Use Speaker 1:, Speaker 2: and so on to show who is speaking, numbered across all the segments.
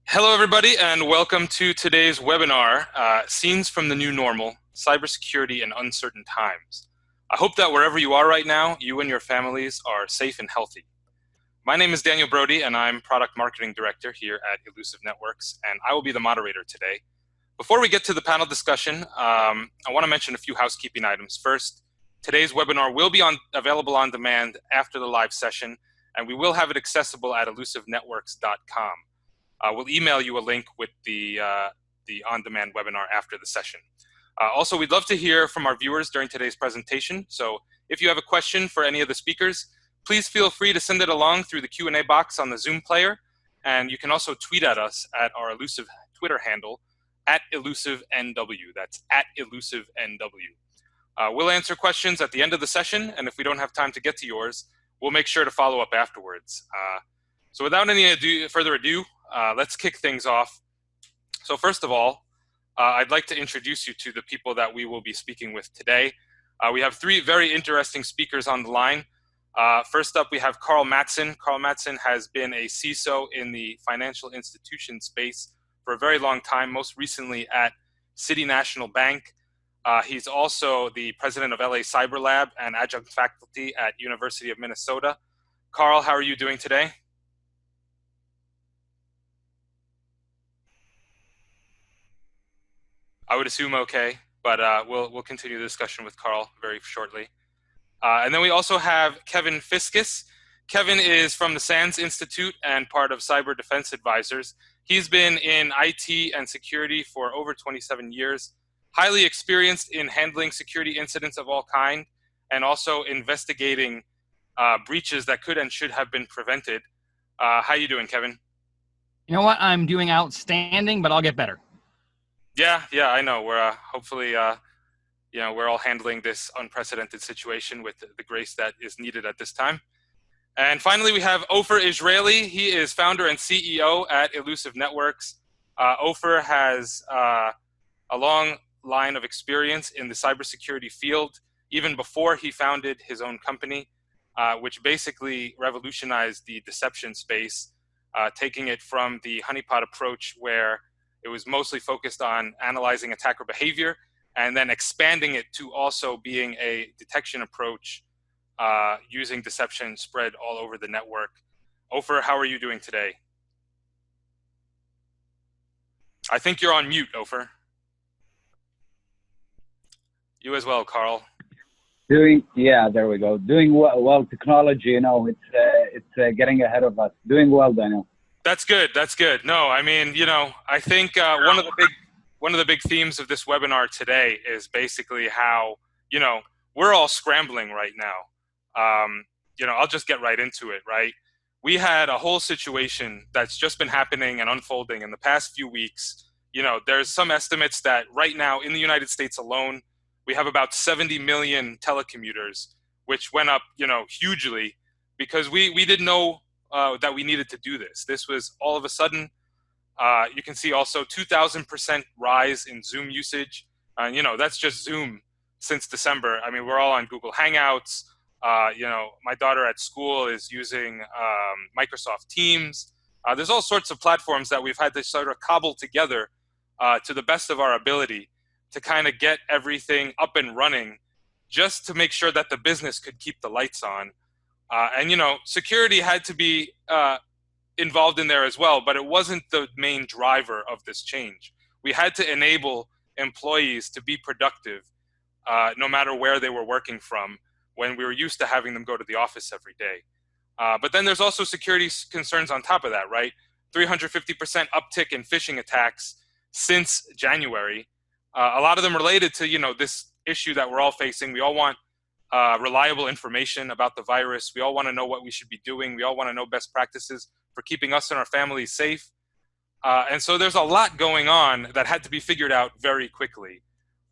Speaker 1: Hello, everybody, and welcome to today's webinar, Scenes from the New Normal, Cybersecurity in Uncertain Times. I hope that wherever you are right now, you and your families are safe and healthy. My name is Daniel Brody, and I'm Product Marketing Director here at Illusive Networks, and I will be the moderator today. Before we get to the panel discussion, I want to mention a few housekeeping items. First, today's webinar will be available on demand after the live session, and we will have it accessible at illusivenetworks.com. We'll email you a link with the on-demand webinar after the session. Also, we'd love to hear from our viewers during today's presentation. So if you have a question for any of the speakers, please feel free to send it along through the Q&A box on the Zoom player. And you can also tweet at us at our Illusive Twitter handle, @IllusiveNW. That's @IllusiveNW. We'll answer questions at the end of the session. And if we don't have time to get to yours, we'll make sure to follow up afterwards. So without any further ado, let's kick things off. So first of all, I'd like to introduce you to the people that we will be speaking with today. We have three very interesting speakers on the line. First up, we have KARL MATTSON. KARL MATTSON has been a CISO in the financial institution space for a very long time, most recently at City National Bank. He's also the president of LA Cyber Lab and adjunct faculty at University of Minnesota. KARL, how are you doing today? I would assume okay, but we'll continue the discussion with KARL very shortly. And then we also have Kevin FISCUS. Kevin is from the SANS Institute and part of Cyber Defense Advisors. He's been in IT and security for over 27 years, highly experienced in handling security incidents of all kind, and also investigating breaches that could and should have been prevented. How you doing, Kevin?
Speaker 2: You know what? I'm doing outstanding, but I'll get better.
Speaker 1: Yeah, I know. We're hopefully, we're all handling this unprecedented situation with the grace that is needed at this time. And finally, we have OFER Israeli. He is founder and CEO at Illusive Networks. OFER has a long line of experience in the cybersecurity field, even before he founded his own company, which basically revolutionized the deception space, taking it from the honeypot approach where it was mostly focused on analyzing attacker behavior and then expanding it to also being a detection approach using deception spread all over the network. OFER, how are you doing today? I think you're on mute, OFER. You as well, KARL.
Speaker 3: Yeah, there we go. Doing well. Technology, it's getting ahead of us. Doing well, Daniel.
Speaker 1: That's good. That's good. No, I mean, I think one of the big themes of this webinar today is basically how, we're all scrambling right now. I'll just get right into it, right? We had a whole situation that's just been happening and unfolding in the past few weeks. There's some estimates that right now in the United States alone, we have about 70 million telecommuters, which went up, hugely because we didn't know that we needed to do this. This was all of a sudden. You can see also 2,000% rise in Zoom usage. That's just Zoom since December. I mean, we're all on Google Hangouts. My daughter at school is using Microsoft Teams. There's all sorts of platforms that we've had to sort of cobble together to the best of our ability to kind of get everything up and running just to make sure that the business could keep the lights on. And security had to be involved in there as well, but it wasn't the main driver of this change. We had to enable employees to be productive no matter where they were working from when we were used to having them go to the office every day. But then there's also security concerns on top of that, right? 350% uptick in phishing attacks since January. A lot of them related to, this issue that we're all facing. We all want reliable information about the virus. We all want to know what we should be doing. We all want to know best practices for keeping us and our families safe. And so there's a lot going on that had to be figured out very quickly.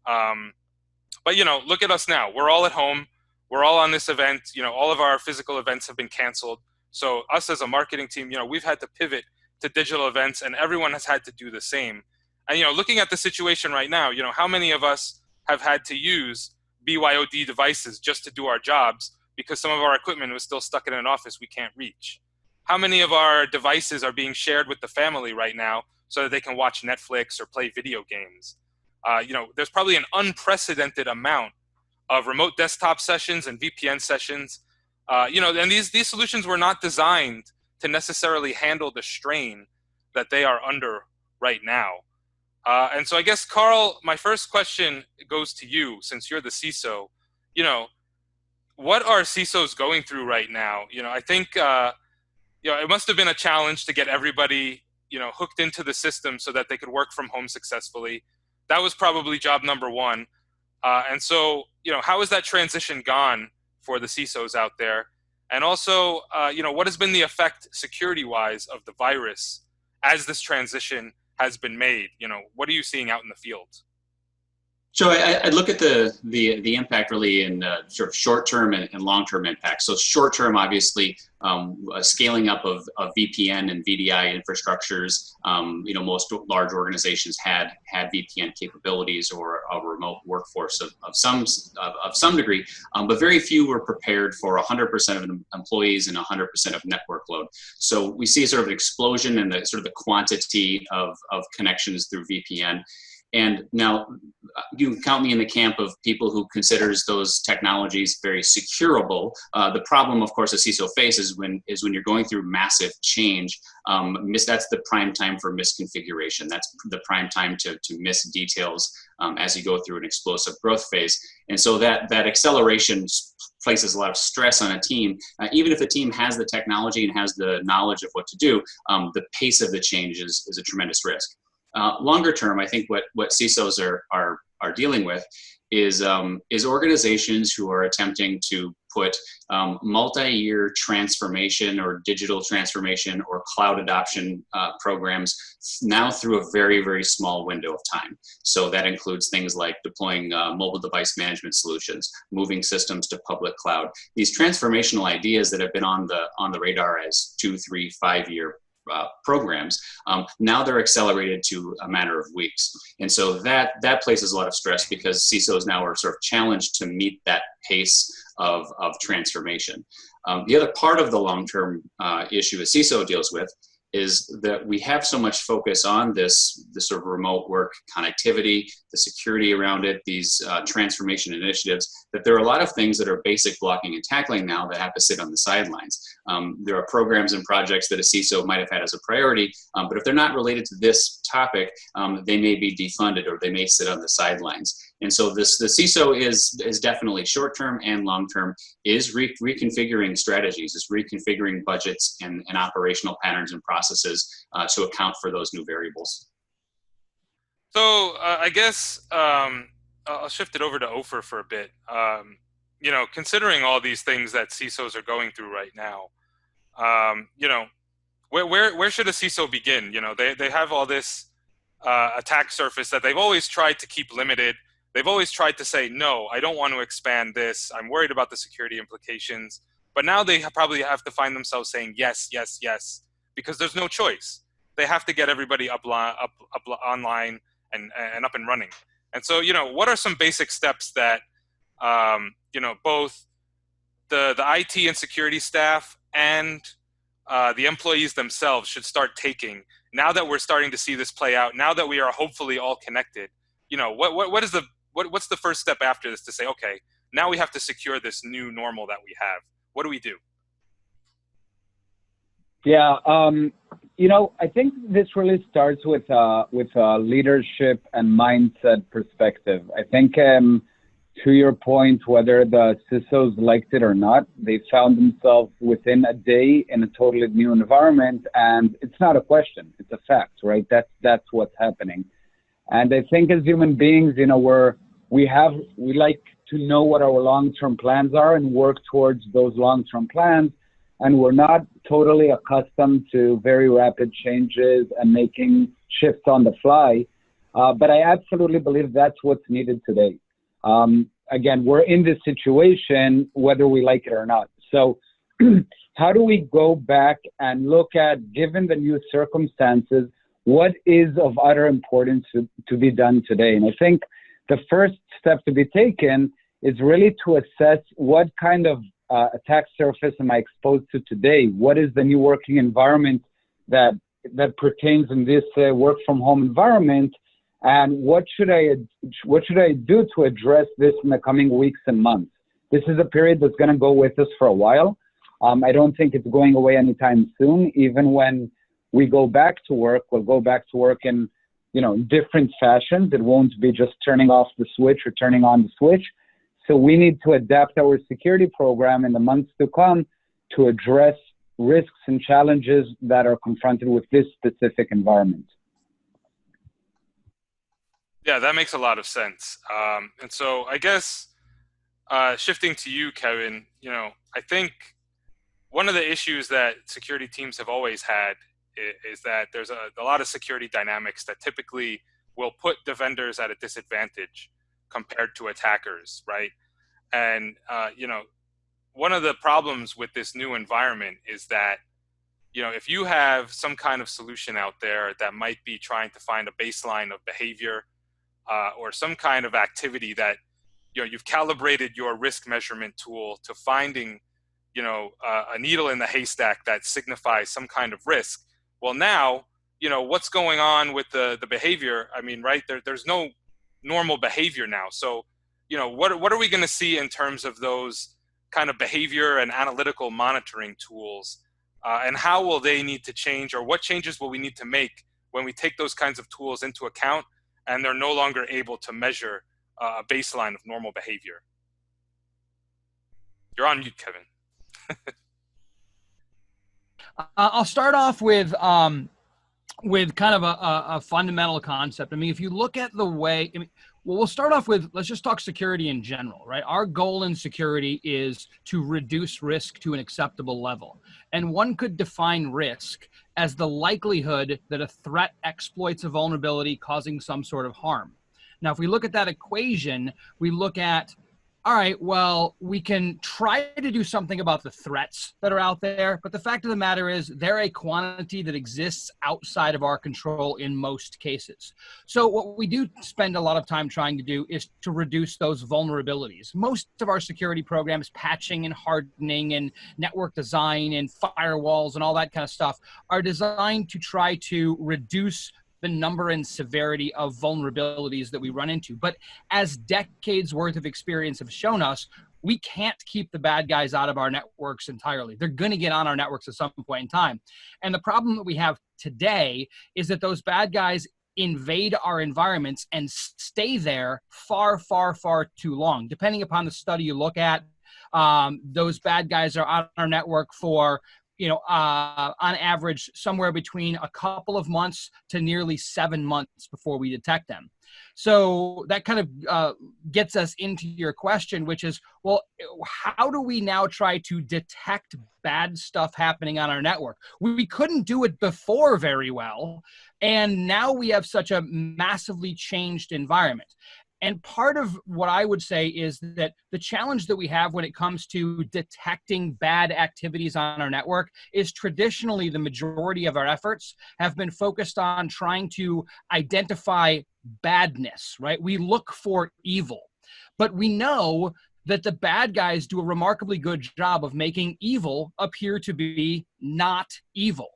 Speaker 1: But, look at us now. We're all at home. We're all on this event. All of our physical events have been canceled. So us as a marketing team, we've had to pivot to digital events, and everyone has had to do the same. And, looking at the situation right now, how many of us have had to use BYOD devices just to do our jobs because some of our equipment was still stuck in an office we can't reach? how many of our devices are being shared with the family right now so that they can watch Netflix or play video games? There's probably an unprecedented amount of remote desktop sessions and VPN sessions. And these solutions were not designed to necessarily handle the strain that they are under right now. And so I guess, KARL, my first question goes to you, since you're the CISO. What are CISOs going through right now? I think, it must have been a challenge to get everybody, hooked into the system so that they could work from home successfully. That was probably job number one. And so, how has that transition gone for the CISOs out there? And also, what has been the effect security-wise of the virus as this transition has been made? What are you seeing out in the field?
Speaker 4: So I look at the impact really in sort of short-term and long-term impact. So short-term, obviously, scaling up of VPN and VDI infrastructures. Most large organizations had VPN capabilities or a remote workforce of some degree, but very few were prepared for 100% of employees and 100% of network load. So we see sort of an explosion in the sort of the quantity of connections through VPN. And now you can count me in the camp of people who considers those technologies very securable. The problem, of course, a CISO faces when you're going through massive change. That's the prime time for misconfiguration. That's the prime time to miss details as you go through an explosive growth phase. And so that acceleration places a lot of stress on a team. Even if the team has the technology and has the knowledge of what to do, the pace of the change is a tremendous risk. Longer term, I think what CISOs are dealing with is organizations who are attempting to put multi-year transformation or digital transformation or cloud adoption programs now through a very, very small window of time. So that includes things like deploying mobile device management solutions, moving systems to public cloud. These transformational ideas that have been on the radar as 2, 3, 5 year programs, now they're accelerated to a matter of weeks. And so that places a lot of stress because CISOs now are sort of challenged to meet that pace of transformation. The other part of the long-term issue a CISO deals with is that we have so much focus on this sort of remote work connectivity, the security around it, these transformation initiatives, that there are a lot of things that are basic blocking and tackling now that have to sit on the sidelines. There are programs and projects that a CISO might have had as a priority, but if they're not related to this topic, they may be defunded or they may sit on the sidelines. And so the CISO is definitely short-term and long-term, is reconfiguring strategies, is reconfiguring budgets and operational patterns and processes to account for those new variables.
Speaker 1: So I guess I'll shift it over to OFER for a bit. Considering all these things that CISOs are going through right now, where should a CISO begin? They have all this attack surface that they've always tried to keep limited. They've always tried to say, no, I don't want to expand this. I'm worried about the security implications. But now they probably have to find themselves saying yes, yes, yes, because there's no choice. They have to get everybody up online and up and running. And so, what are some basic steps that, both the IT and security staff and the employees themselves should start taking now that we're starting to see this play out, now that we are hopefully all connected? What's the first step after this to say, okay, now we have to secure this new normal that we have? What do we do?
Speaker 3: Yeah, I think this really starts with a leadership and mindset perspective. I think to your point, whether the CISOs liked it or not, they found themselves within a day in a totally new environment, and it's not a question, it's a fact, right? That's what's happening. And I think as human beings, we like to know what our long-term plans are and work towards those long-term plans. And we're not totally accustomed to very rapid changes and making shifts on the fly. But I absolutely believe that's what's needed today. Again, we're in this situation, whether we like it or not. So how do we go back and look at, given the new circumstances, what is of utter importance to be done today? And I think the first step to be taken is really to assess what kind of attack surface am I exposed to today? What is the new working environment that pertains in this work from home environment? And what should I do to address this in the coming weeks and months? This is a period that's going to go with us for a while. I don't think it's going away anytime soon. Even when we go back to work, we'll go back to work in, different fashions. It won't be just turning off the switch or turning on the switch. So we need to adapt our security program in the months to come to address risks and challenges that are confronted with this specific environment.
Speaker 1: Yeah, that makes a lot of sense. And so I guess shifting to you, Kevin, I think one of the issues that security teams have always had is that there's a lot of security dynamics that typically will put defenders at a disadvantage compared to attackers, right? And, one of the problems with this new environment is that, if you have some kind of solution out there that might be trying to find a baseline of behavior or some kind of activity that, you've calibrated your risk measurement tool to finding, a needle in the haystack that signifies some kind of risk. Well, now, what's going on with the behavior? I mean, right, there's no normal behavior now. So, what are we going to see in terms of those kind of behavior and analytical monitoring tools? And how will they need to change, or what changes will we need to make when we take those kinds of tools into account and they're no longer able to measure a baseline of normal behavior? You're on mute, Kevin.
Speaker 2: I'll start off with kind of a fundamental concept. I mean, if you look at the way, well, we'll start off with, let's just talk security in general, right? Our goal in security is to reduce risk to an acceptable level. And one could define risk as the likelihood that a threat exploits a vulnerability causing some sort of harm. Now, if we look at that equation, we look at, all right, well, we can try to do something about the threats that are out there, but the fact of the matter is they're a quantity that exists outside of our control in most cases. So what we do spend a lot of time trying to do is to reduce those vulnerabilities. Most of our security programs, patching and hardening and network design and firewalls and all that kind of stuff, are designed to try to reduce the number and severity of vulnerabilities that we run into. But as decades worth of experience have shown us, we can't keep the bad guys out of our networks entirely. They're going to get on our networks at some point in time. And the problem that we have today is that those bad guys invade our environments and stay there far, far, far too long. Depending upon the study you look at, those bad guys are on our network for on average, somewhere between a couple of months to nearly 7 months before we detect them. So that kind of gets us into your question, which is, well, how do we now try to detect bad stuff happening on our network? We couldn't do it before very well, and now we have such a massively changed environment. And part of what I would say is that the challenge that we have when it comes to detecting bad activities on our network is traditionally the majority of our efforts have been focused on trying to identify badness, right? We look for evil, but we know that the bad guys do a remarkably good job of making evil appear to be not evil.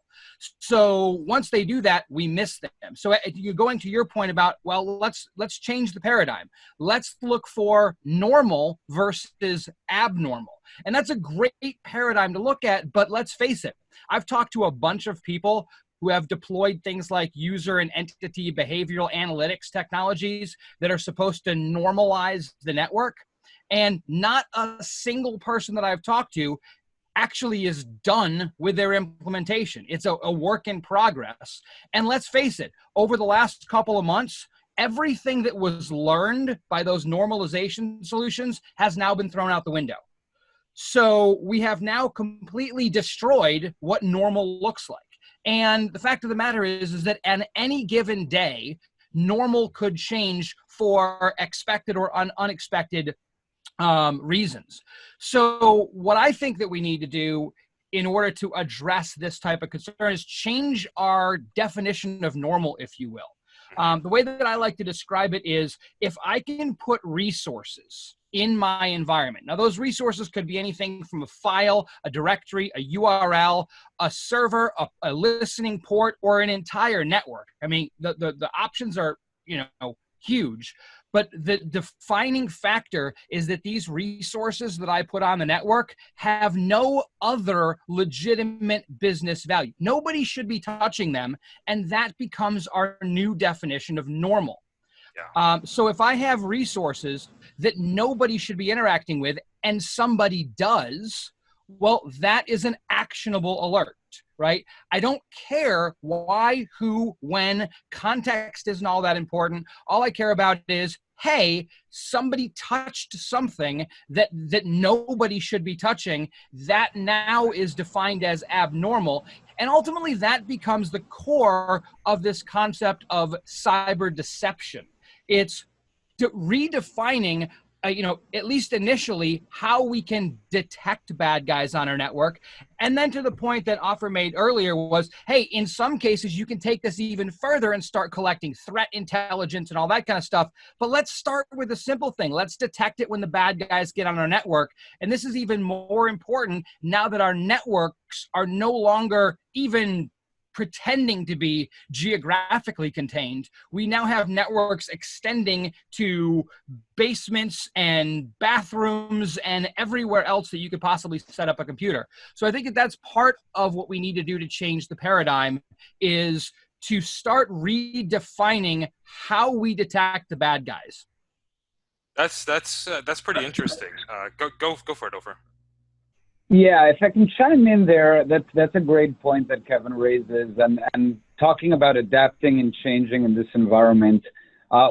Speaker 2: So once they do that, we miss them. So you're going to your point about, well, let's change the paradigm. Let's look for normal versus abnormal. And that's a great paradigm to look at, but let's face it. I've talked to a bunch of people who have deployed things like user and entity behavioral analytics technologies that are supposed to normalize the network. And not a single person that I've talked to actually is done with their implementation. It's a work in progress. And let's face it, over the last couple of months, everything that was learned by those normalization solutions has now been thrown out the window. So we have now completely destroyed what normal looks like. And the fact of the matter is that on any given day, normal could change for expected or unexpected reasons. So what I think that we need to do in order to address this type of concern is change our definition of normal, if you will. The way that I like to describe it is if I can put resources in my environment. Now, those resources could be anything from a file, a directory, a URL, a server, a listening port, or an entire network. I mean, the options are, huge. But the defining factor is that these resources that I put on the network have no other legitimate business value. Nobody should be touching them, and that becomes our new definition of normal.
Speaker 1: Yeah.
Speaker 2: So if I have resources that nobody should be interacting with and somebody does, well, that is an actionable alert, right? I don't care why, who, when. Context isn't all that important. All I care about is, hey, somebody touched something that nobody should be touching. That now is defined as abnormal. And ultimately, that becomes the core of this concept of cyber deception. It's redefining, at least initially, how we can detect bad guys on our network. And then to the point that OFER made earlier was, hey, in some cases, you can take this even further and start collecting threat intelligence and all that kind of stuff. But let's start with a simple thing. Let's detect it when the bad guys get on our network. And this is even more important now that our networks are no longer even pretending to be geographically contained. We now have networks extending to basements and bathrooms and everywhere else that you could possibly set up a computer. So I think that that's part of what we need to do to change the paradigm, is to start redefining how we detect the bad guys.
Speaker 1: That's pretty interesting. Go for it, Ofer.
Speaker 3: Yeah, if I can chime in there, that's a great point that Kevin raises, and talking about adapting and changing in this environment.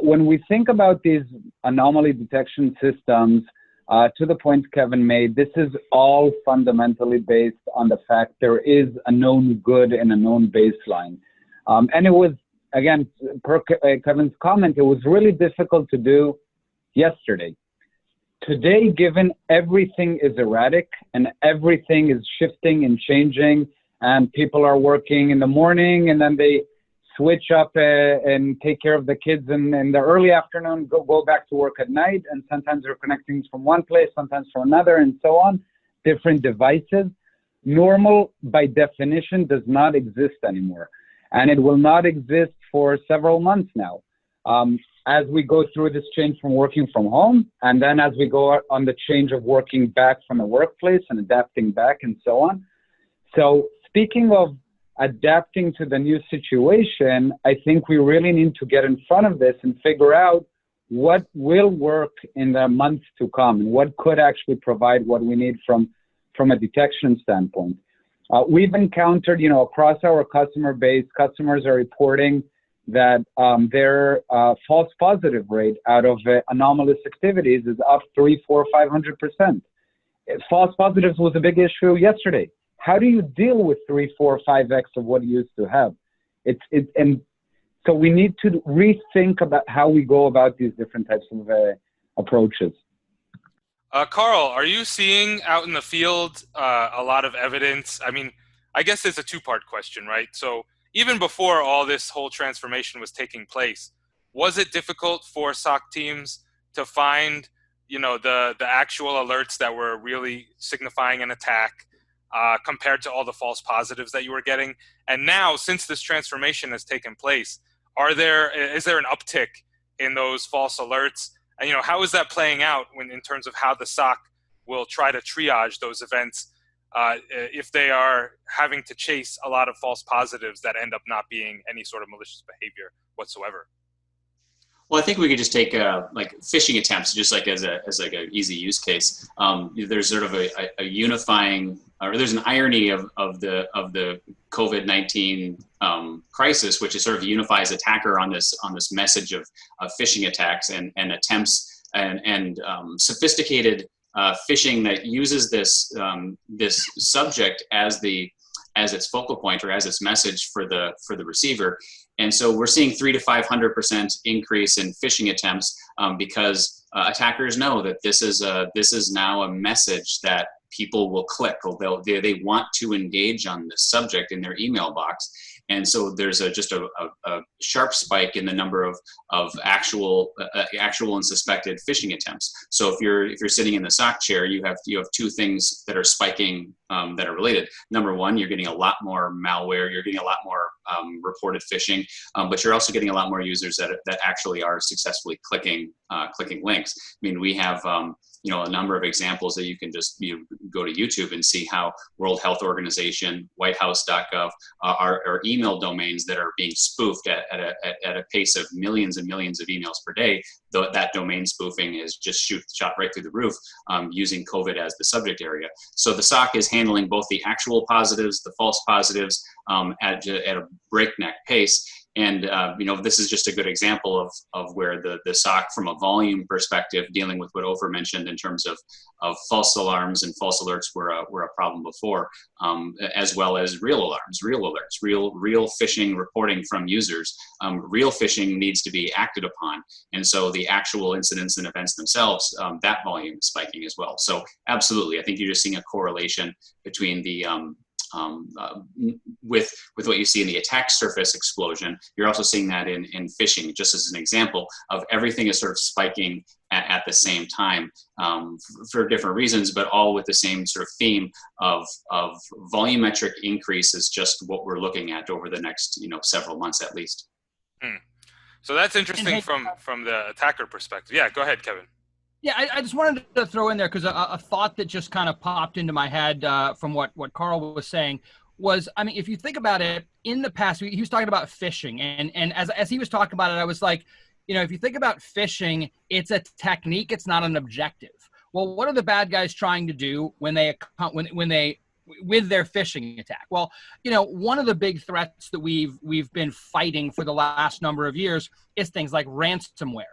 Speaker 3: When we think about these anomaly detection systems, to the point Kevin made, this is all fundamentally based on the fact there is a known good and a known baseline. And it was, again, per Kevin's comment, it was really difficult to do yesterday. Today, given everything is erratic and everything is shifting and changing, and people are working in the morning and then they switch up and take care of the kids in the early afternoon, go back to work at night, and sometimes they're connecting from one place, sometimes from another, and so on, different devices. Normal, by definition, does not exist anymore, and it will not exist for several months now. As we go through this change from working from home, and then as we go on the change of working back from the workplace and adapting back and so on. So speaking of adapting to the new situation, I think we really need to get in front of this and figure out what will work in the months to come and what could actually provide what we need from a detection standpoint. We've encountered, across our customer base, customers are reporting that their false positive rate out of anomalous activities is up 300%, 400%, 500%. False positives was a big issue yesterday. How do you deal with 3, 4, 5x of what you used to have? And so we need to rethink about how we go about these different types of approaches.
Speaker 1: KARL, are you seeing out in the field a lot of evidence? I mean, I guess it's a two-part question, right? So even before all this whole transformation was taking place, was it difficult for SOC teams to find, the actual alerts that were really signifying an attack compared to all the false positives that you were getting? And now, since this transformation has taken place, is there an uptick in those false alerts? And, how is that playing out in terms of how the SOC will try to triage those events if they are having to chase a lot of false positives that end up not being any sort of malicious behavior whatsoever?
Speaker 4: Well, I think we could just take like phishing attempts, just like as an easy use case. There's sort of a unifying, or there's an irony of the COVID-19 crisis, which is sort of unifies attacker on this message of phishing attacks and attempts and sophisticated phishing that uses this subject as its focal point or as its message for the receiver. And so we're seeing 300 to 500% increase in phishing attempts because attackers know that this is now a message that people will click, or they want to engage on this subject in their email box. And so there's just a sharp spike in the number of actual and suspected phishing attempts. So if you're sitting in the SOC chair, you have two things that are spiking that are related. Number one, you're getting a lot more malware, you're getting a lot more reported phishing, but you're also getting a lot more users that actually are successfully clicking links. I mean, we have a number of examples that you can just go to YouTube and see how World Health Organization, WhiteHouse.gov are email domains that are being spoofed at a pace of millions and millions of emails per day. Though that domain spoofing is just shot right through the roof, using COVID as the subject area. So the SOC is handling both the actual positives, the false positives, at a breakneck pace. And this is just a good example of where the SOC, from a volume perspective, dealing with what OFER mentioned in terms of false alarms and false alerts were a problem before, as well as real alarms, real alerts, real phishing reporting from users. Real phishing needs to be acted upon, and so the actual incidents and events themselves, that volume is spiking as well. So absolutely, I think you're just seeing a correlation between the with what you see in the attack surface explosion. You're also seeing that in phishing, just as an example of everything is sort of spiking at the same time, for different reasons, but all with the same sort of theme of volumetric increase is just what we're looking at over the next several months at least.
Speaker 1: So that's interesting from the attacker perspective. Yeah, go ahead, Kevin.
Speaker 2: Yeah, I just wanted to throw in there because a thought that just kind of popped into my head from what KARL was saying was, I mean, if you think about it, in the past, he was talking about phishing, and as he was talking about it, I was like, if you think about phishing, it's a technique, it's not an objective. Well, what are the bad guys trying to do when with their phishing attack? Well, one of the big threats that we've been fighting for the last number of years is things like ransomware.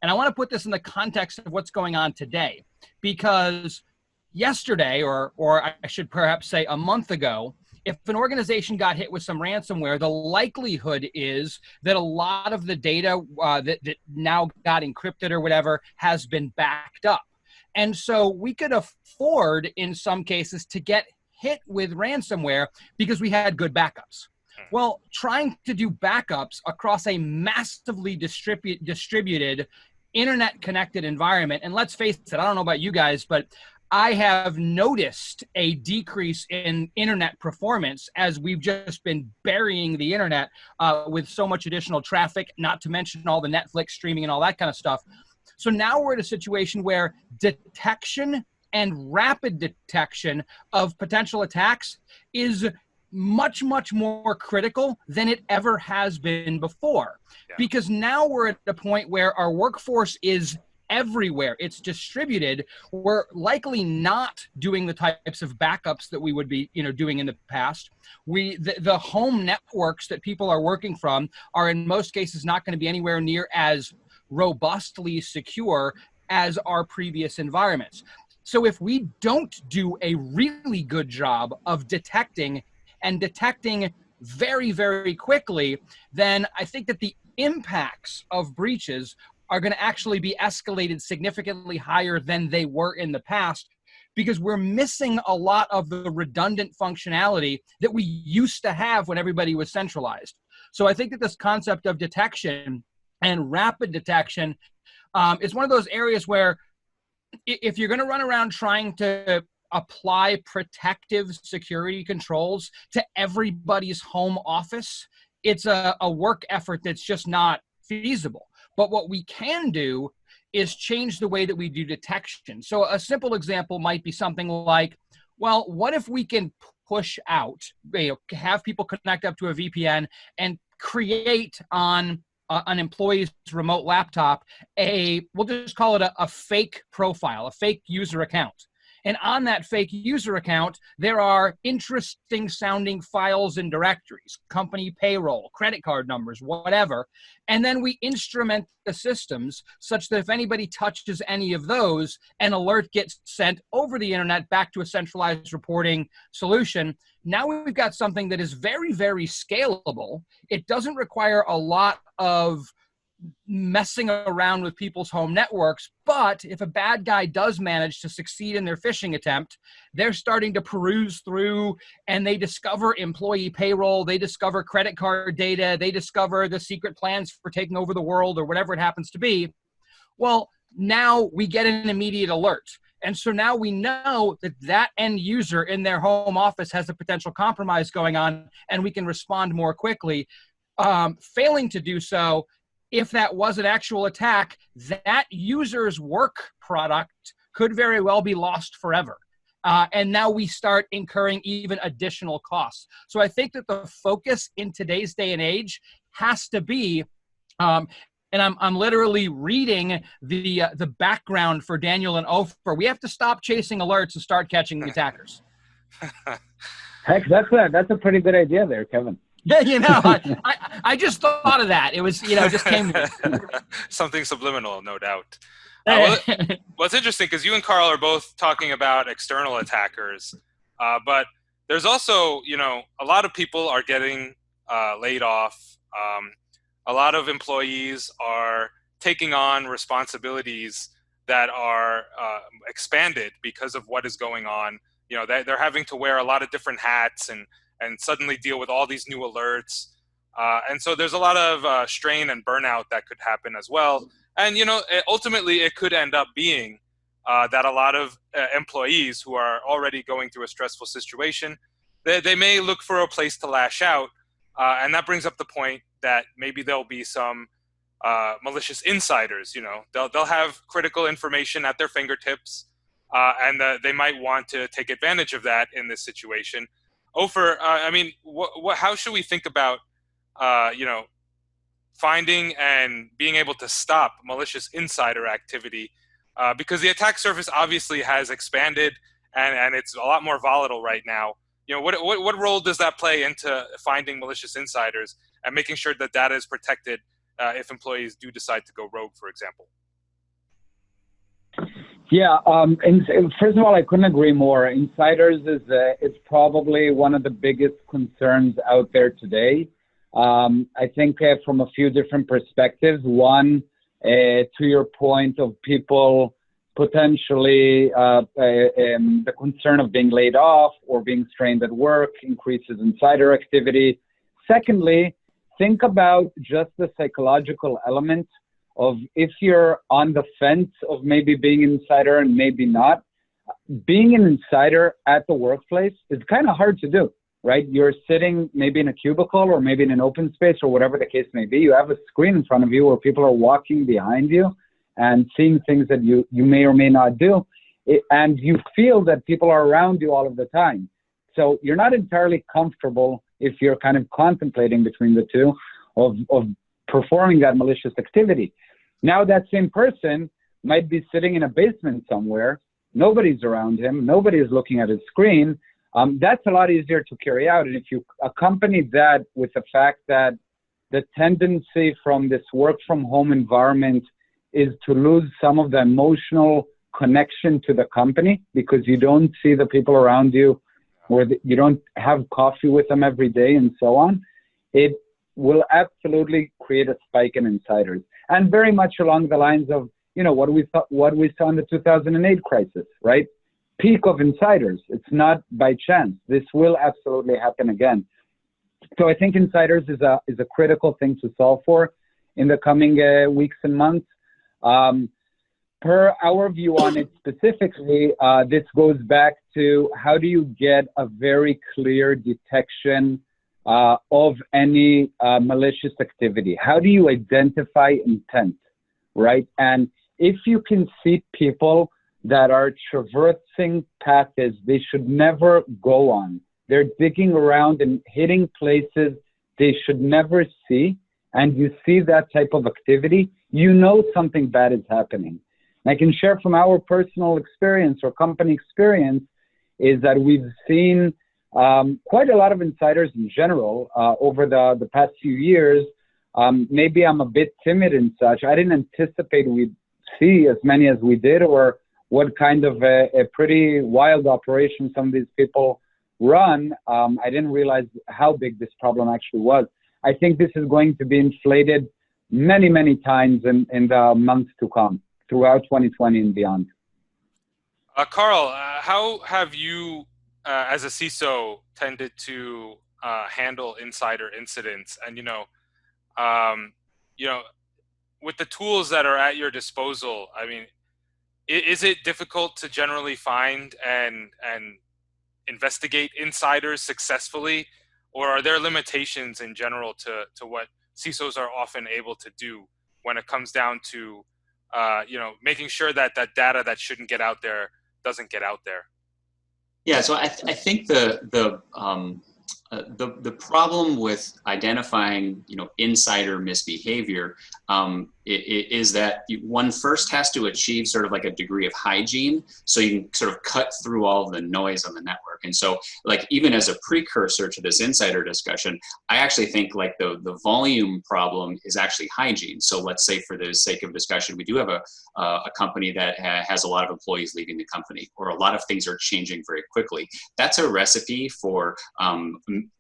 Speaker 2: And I want to put this in the context of what's going on today, because yesterday, or I should perhaps say a month ago, if an organization got hit with some ransomware, the likelihood is that a lot of the data that now got encrypted or whatever has been backed up. And so we could afford, in some cases, to get hit with ransomware because we had good backups. Well, trying to do backups across a massively distributed internet-connected environment, and let's face it, I don't know about you guys, but I have noticed a decrease in internet performance as we've just been burying the internet with so much additional traffic, not to mention all the Netflix streaming and all that kind of stuff. So now we're in a situation where detection and rapid detection of potential attacks is much, much more critical than it ever has been before. Yeah. Because now we're at the point where our workforce is everywhere. It's distributed. We're likely not doing the types of backups that we would be, doing in the past. The home networks that people are working from are in most cases not going to be anywhere near as robustly secure as our previous environments. So if we don't do a really good job of detecting very, very quickly, then I think that the impacts of breaches are going to actually be escalated significantly higher than they were in the past, because we're missing a lot of the redundant functionality that we used to have when everybody was centralized. So I think that this concept of detection and rapid detection is one of those areas where if you're going to run around trying to apply protective security controls to everybody's home office, it's a work effort that's just not feasible. But what we can do is change the way that we do detection. So a simple example might be something like, well, what if we can push out, have people connect up to a VPN and create on an employee's remote laptop we'll just call it a fake profile, a fake user account. And on that fake user account, there are interesting sounding files and directories, company payroll, credit card numbers, whatever. And then we instrument the systems such that if anybody touches any of those, an alert gets sent over the internet back to a centralized reporting solution. Now we've got something that is very, very scalable. It doesn't require a lot of messing around with people's home networks. But if a bad guy does manage to succeed in their phishing attempt, they're starting to peruse through and they discover employee payroll, they discover credit card data, they discover the secret plans for taking over the world or whatever it happens to be. Well, now we get an immediate alert. And so now we know that that end user in their home office has a potential compromise going on, and we can respond more quickly. Failing to do so, if that was an actual attack, that user's work product could very well be lost forever. And now we start incurring even additional costs. So I think that the focus in today's day and age has to be, and I'm literally reading the background for Daniel and OFER. We have to stop chasing alerts and start catching the attackers.
Speaker 3: Heck, that's a pretty good idea there, Kevin.
Speaker 2: Yeah, I just thought of that. It was, just came to me.
Speaker 1: Something subliminal, no doubt. What's interesting, because you and KARL are both talking about external attackers, but there's also, a lot of people are getting laid off. A lot of employees are taking on responsibilities that are expanded because of what is going on. They're having to wear a lot of different hats and suddenly deal with all these new alerts. And so there's a lot of strain and burnout that could happen as well. And, ultimately it could end up being that a lot of employees who are already going through a stressful situation, they may look for a place to lash out. And that brings up the point that maybe there'll be some malicious insiders. They'll have critical information at their fingertips, and they might want to take advantage of that in this situation. OFER, how should we think about, finding and being able to stop malicious insider activity? Because the attack surface obviously has expanded, and it's a lot more volatile right now. What role does that play into finding malicious insiders and making sure that data is protected if employees do decide to go rogue, for example?
Speaker 3: Yeah, and first of all, I couldn't agree more. Insiders is probably one of the biggest concerns out there today. I think from a few different perspectives. One, to your point of people potentially the concern of being laid off or being strained at work increases insider activity. Secondly, think about just the psychological element of if you're on the fence of maybe being an insider and maybe not. Being an insider at the workplace is kind of hard to do, right? You're sitting maybe in a cubicle or maybe in an open space or whatever the case may be. You have a screen in front of you where people are walking behind you and seeing things that you may or may not do. And you feel that people are around you all of the time. So you're not entirely comfortable if you're kind of contemplating between the two of performing that malicious activity. Now that same person might be sitting in a basement somewhere. Nobody's around him. Nobody's looking at his screen. That's a lot easier to carry out. And if you accompany that with the fact that the tendency from this work from home environment is to lose some of the emotional connection to the company because you don't see the people around you or you don't have coffee with them every day and so on, it will absolutely create a spike in insiders. And very much along the lines of, what we saw in the 2008 crisis, right? Peak of insiders. It's not by chance. This will absolutely happen again. So I think insiders is a critical thing to solve for in the coming weeks and months. Per our view on it specifically, this goes back to how do you get a very clear detection of any malicious activity? How do you identify intent, right? And if you can see people that are traversing paths they should never go on, they're digging around and hitting places they should never see, and you see that type of activity, you know something bad is happening. And I can share from our personal experience or company experience is that we've seen quite a lot of insiders in general over the past few years. Maybe I'm a bit timid and such. I didn't anticipate we'd see as many as we did, or what kind of a pretty wild operation some of these people run. I didn't realize how big this problem actually was. I think this is going to be inflated many, many times in the months to come throughout 2020 and beyond.
Speaker 1: KARL, how have you, as a CISO, tended to handle insider incidents? And with the tools that are at your disposal, I mean, is it difficult to generally find and investigate insiders successfully, or are there limitations in general to what CISOs are often able to do when it comes down to making sure that data that shouldn't get out there doesn't get out there?
Speaker 4: Yeah, so I think the problem with identifying insider misbehavior is that one first has to achieve sort of like a degree of hygiene, so you can sort of cut through all of the noise on the network. And so, like, even as a precursor to this insider discussion, I actually think like the volume problem is actually hygiene. So let's say, for the sake of discussion, we do have a company that has a lot of employees leaving the company, or a lot of things are changing very quickly. That's a recipe for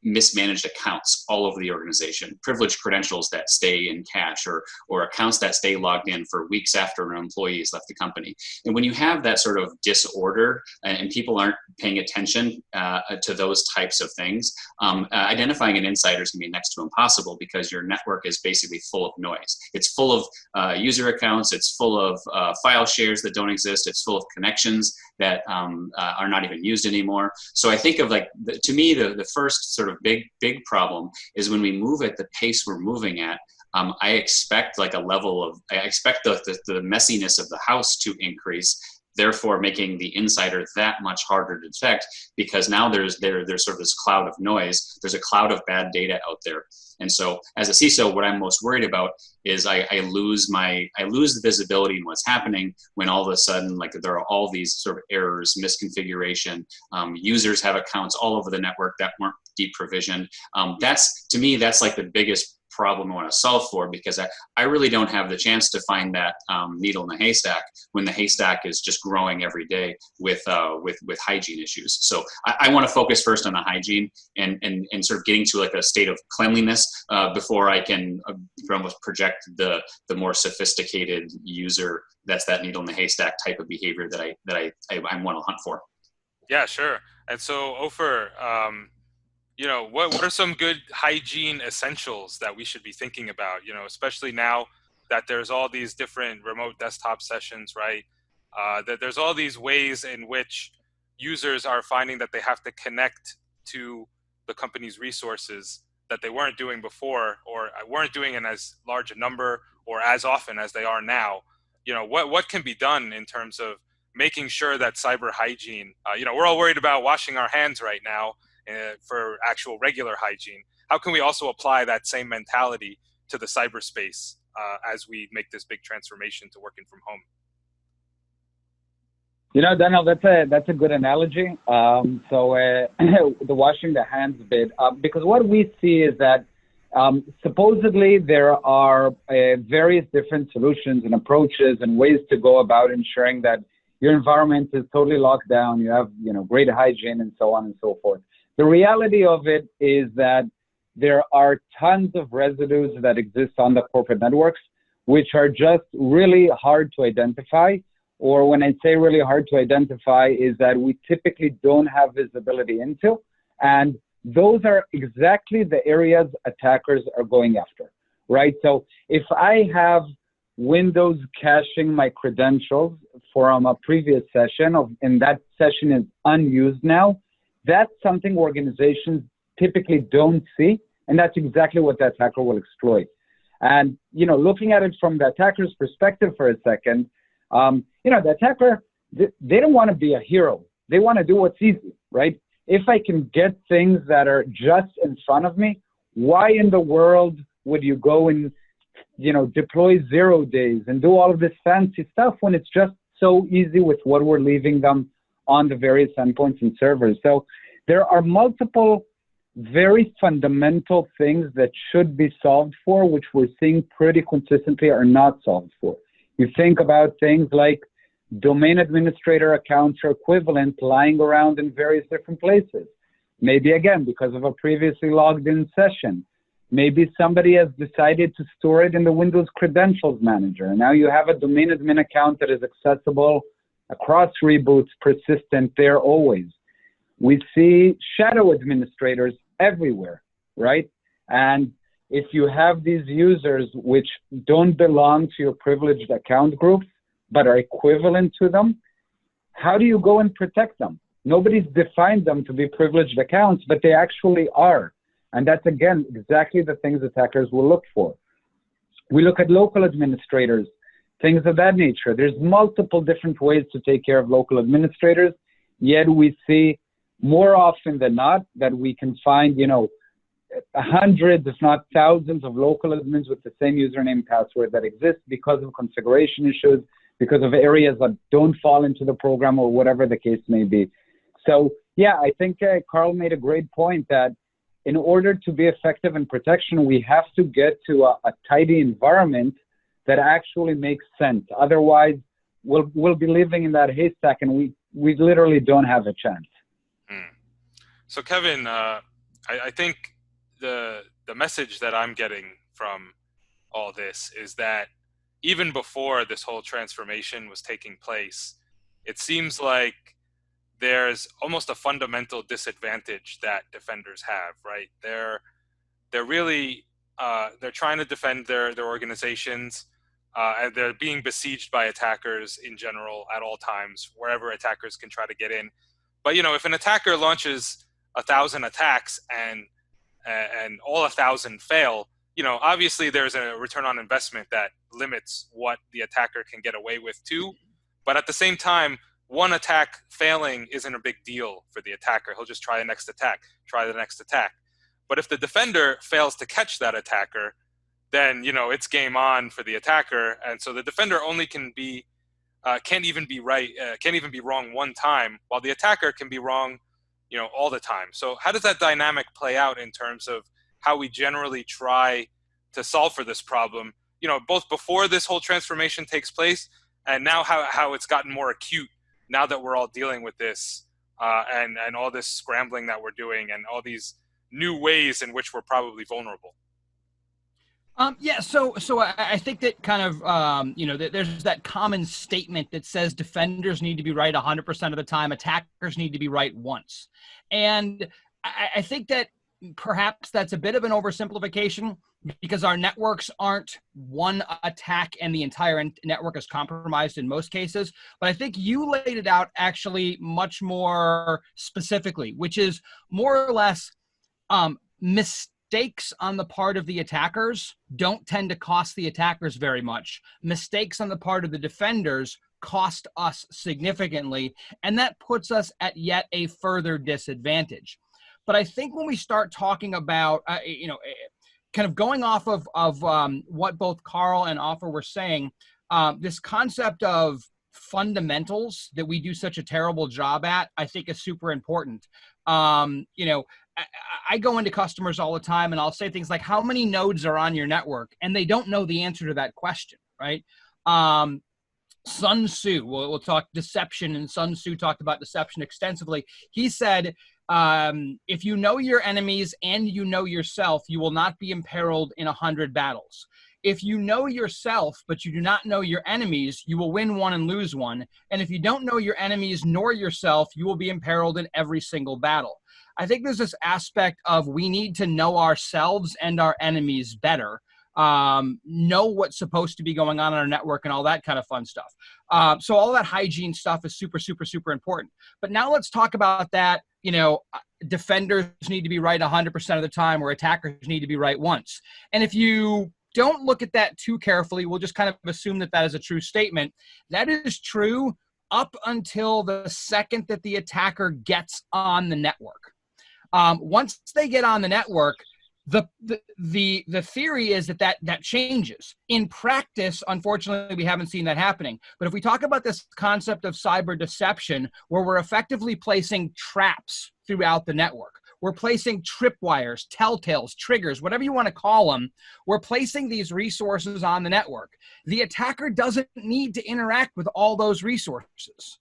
Speaker 4: mismanaged accounts all over the organization, privileged credentials that stay in cache, or accounts that stay logged in for weeks after an employee has left the company. And when you have that sort of disorder and people aren't paying attention to those types of things, identifying an insider is going to be next to impossible, because your network is basically full of noise. It's full of user accounts, it's full of file shares that don't exist, it's full of connections that are not even used anymore. So I think of, like, to me, the first sort of big problem is when we move at the pace we're moving at. I expect like I expect the messiness of the house to increase, therefore making the insider that much harder to detect, because now there's sort of this cloud of noise. There's a cloud of bad data out there. And so as a CISO, what I'm most worried about is I lose the visibility in what's happening when all of a sudden, like, there are all these sort of errors, misconfiguration, users have accounts all over the network that weren't deep provisioned. To me, that's like the biggest problem I want to solve for, because I really don't have the chance to find that needle in the haystack when the haystack is just growing every day with hygiene issues. So I want to focus first on the hygiene and sort of getting to like a state of cleanliness before I can almost project the more sophisticated user that's that needle in the haystack type of behavior that I want to hunt for.
Speaker 1: Yeah, sure. And so, OFER, what are some good hygiene essentials that we should be thinking about, especially now that there's all these different remote desktop sessions, right? That there's all these ways in which users are finding that they have to connect to the company's resources that they weren't doing before, or weren't doing in as large a number or as often as they are now. What can be done in terms of making sure that cyber hygiene, we're all worried about washing our hands right now, for actual regular hygiene. How can we also apply that same mentality to the cyberspace as we make this big transformation to working from home?
Speaker 3: Daniel, that's a good analogy. The washing the hands bit, because what we see is that supposedly there are various different solutions and approaches and ways to go about ensuring that your environment is totally locked down, you have great hygiene, and so on and so forth. The reality of it is that there are tons of residues that exist on the corporate networks, which are just really hard to identify. Or when I say really hard to identify, is that we typically don't have visibility into. And those are exactly the areas attackers are going after, right? So if I have Windows caching my credentials from a previous session, and that session is unused now, that's something organizations typically don't see, and that's exactly what the attacker will exploit. And, looking at it from the attacker's perspective for a second, the attacker, they don't want to be a hero. They want to do what's easy, right? If I can get things that are just in front of me, why in the world would you go and, deploy 0 days and do all of this fancy stuff when it's just so easy with what we're leaving them on the various endpoints and servers? So there are multiple very fundamental things that should be solved for, which we're seeing pretty consistently are not solved for. You think about things like domain administrator accounts or equivalent lying around in various different places. Maybe, again, because of a previously logged in session. Maybe somebody has decided to store it in the Windows Credentials Manager. And now you have a domain admin account that is accessible across reboots, persistent there always. We see shadow administrators everywhere, right? And if you have these users which don't belong to your privileged account groups, but are equivalent to them, how do you go and protect them? Nobody's defined them to be privileged accounts, but they actually are. And that's, again, exactly the things attackers will look for. We look at local administrators, things of that nature. There's multiple different ways to take care of local administrators, yet we see more often than not that we can find, hundreds, if not thousands of local admins with the same username and password that exist because of configuration issues, because of areas that don't fall into the program or whatever the case may be. So, yeah, I think KARL made a great point that in order to be effective in protection, we have to get to a tidy environment that actually makes sense. Otherwise, we'll be living in that haystack and we literally don't have a chance.
Speaker 1: So, Kevin, I think the message that I'm getting from all this is that even before this whole transformation was taking place, it seems like there's almost a fundamental disadvantage that defenders have, right? They're really they're trying to defend their organizations, and they're being besieged by attackers in general at all times, wherever attackers can try to get in. But if an attacker launches 1,000 attacks and all 1,000 fail, obviously there's a return on investment that limits what the attacker can get away with too. But at the same time, one attack failing isn't a big deal for the attacker. He'll just try the next attack. But if the defender fails to catch that attacker, then it's game on for the attacker. And so the defender only can't even be wrong one time, while the attacker can be wrong, all the time. So how does that dynamic play out in terms of how we generally try to solve for this problem? Both before this whole transformation takes place, and now how it's gotten more acute now that we're all dealing with this, and all this scrambling that we're doing, and all these new ways in which we're probably vulnerable.
Speaker 2: Yeah, so I think that kind of, there's that common statement that says defenders need to be right 100% of the time, attackers need to be right once. And I think that perhaps that's a bit of an oversimplification because our networks aren't one attack and the entire network is compromised in most cases. But I think you laid it out actually much more specifically, which is more or less mistakes on the part of the attackers don't tend to cost the attackers very much. Mistakes on the part of the defenders cost us significantly, and that puts us at yet a further disadvantage. But I think when we start talking about, kind of going off of what both KARL and OFER were saying, this concept of fundamentals that we do such a terrible job at, I think is super important. I go into customers all the time and I'll say things like, how many nodes are on your network? And they don't know the answer to that question, right? Sun Tzu, we'll talk deception, and Sun Tzu talked about deception extensively. He said, if you know your enemies and you know yourself, you will not be imperiled in 100 battles. If you know yourself, but you do not know your enemies, you will win one and lose one. And if you don't know your enemies nor yourself, you will be imperiled in every single battle. I think there's this aspect of we need to know ourselves and our enemies better. Know what's supposed to be going on our network and all that kind of fun stuff. So all that hygiene stuff is super, super, super important. But now let's talk about that. Defenders need to be right 100% of the time, or attackers need to be right once. And if you don't look at that too carefully, we'll just kind of assume that that is a true statement. That is true up until the second that the attacker gets on the network. Once they get on the network, the theory is that changes. In practice, unfortunately, we haven't seen that happening. But if we talk about this concept of cyber deception, where we're effectively placing traps throughout the network, we're placing tripwires, telltales, triggers, whatever you want to call them, we're placing these resources on the network. The attacker doesn't need to interact with all those resources.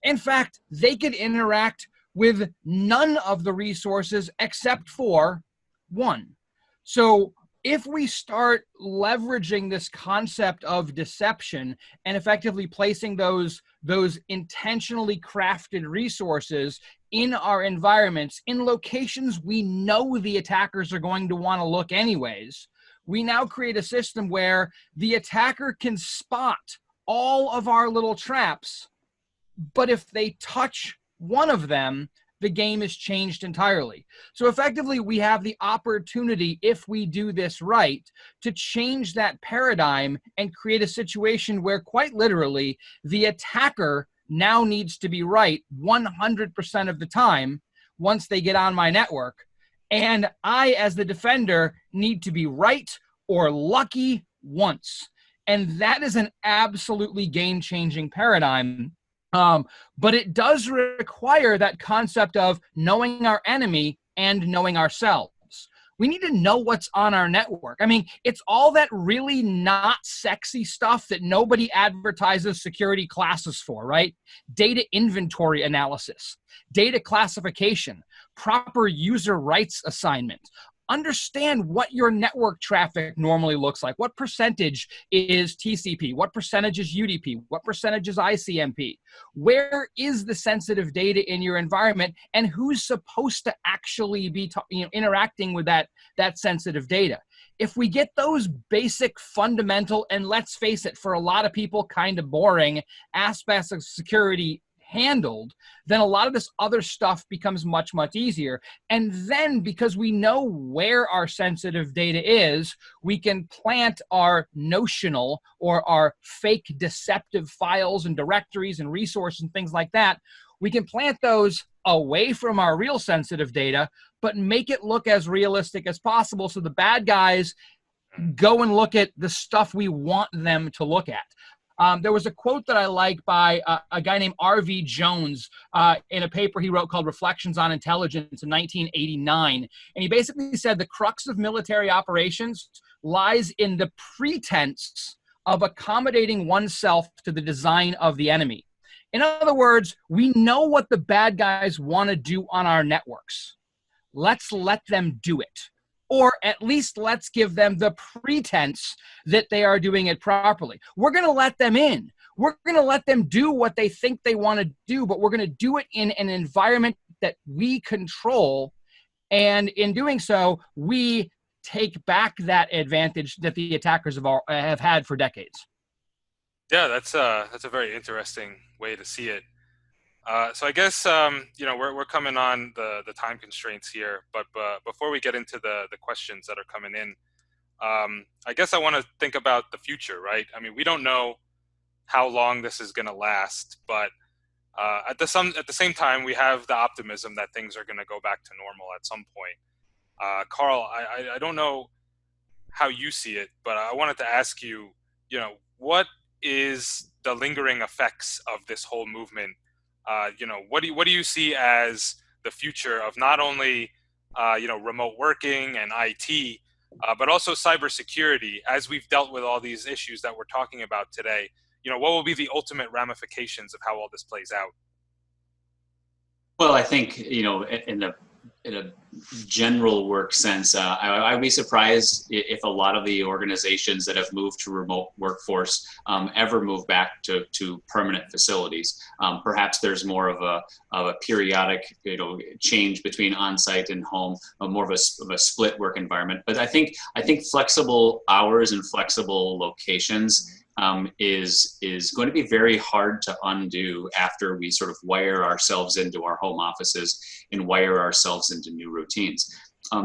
Speaker 2: In fact, they could interact with none of the resources except for one. So if we start leveraging this concept of deception and effectively placing those intentionally crafted resources in our environments, in locations we know the attackers are going to want to look anyways, we now create a system where the attacker can spot all of our little traps, but if they touch one of them, the game is changed entirely. So effectively, we have the opportunity, if we do this right, to change that paradigm and create a situation where, quite literally, the attacker now needs to be right 100% of the time once they get on my network. And I, as the defender, need to be right or lucky once. And that is an absolutely game-changing paradigm. But it does require that concept of knowing our enemy and knowing ourselves. We need to know what's on our network. I mean, it's all that really not sexy stuff that nobody advertises security classes for, right? Data inventory analysis, data classification, proper user rights assignment. Understand what your network traffic normally looks like. What percentage is TCP? What percentage is UDP? What percentage is ICMP? Where is the sensitive data in your environment, and who's supposed to actually be interacting with that sensitive data? If we get those basic fundamental, and let's face it, for a lot of people, kind of boring aspects of security handled, then a lot of this other stuff becomes much, much easier. And then because we know where our sensitive data is, we can plant our notional or our fake deceptive files and directories and resources and things like that. We can plant those away from our real sensitive data, but make it look as realistic as possible so the bad guys go and look at the stuff we want them to look at. There was a quote that I like by a guy named R.V. Jones in a paper he wrote called Reflections on Intelligence in 1989. And he basically said the crux of military operations lies in the pretense of accommodating oneself to the design of the enemy. In other words, we know what the bad guys want to do on our networks. Let's let them do it. Or at least let's give them the pretense that they are doing it properly. We're going to let them in. We're going to let them do what they think they want to do, but we're going to do it in an environment that we control. And in doing so, we take back that advantage that the attackers have had for decades.
Speaker 1: Yeah, that's a very interesting way to see it. So I guess, we're coming on the time constraints here, but before we get into the questions that are coming in, I guess I want to think about the future, right? I mean, we don't know how long this is going to last, but at the same time, we have the optimism that things are going to go back to normal at some point. KARL, I don't know how you see it, but I wanted to ask you, what is the lingering effects of this whole movement? What do you see as the future of not only remote working and IT, but also cybersecurity? As we've dealt with all these issues that we're talking about today, what will be the ultimate ramifications of how all this plays out?
Speaker 4: Well, I think in a general work sense, I would be surprised if a lot of the organizations that have moved to remote workforce ever move back to permanent facilities. Perhaps there's more of a periodic change between on-site and home, more of a split work environment. But I think flexible hours and flexible locations is going to be very hard to undo after we sort of wire ourselves into our home offices and wire ourselves into new routines.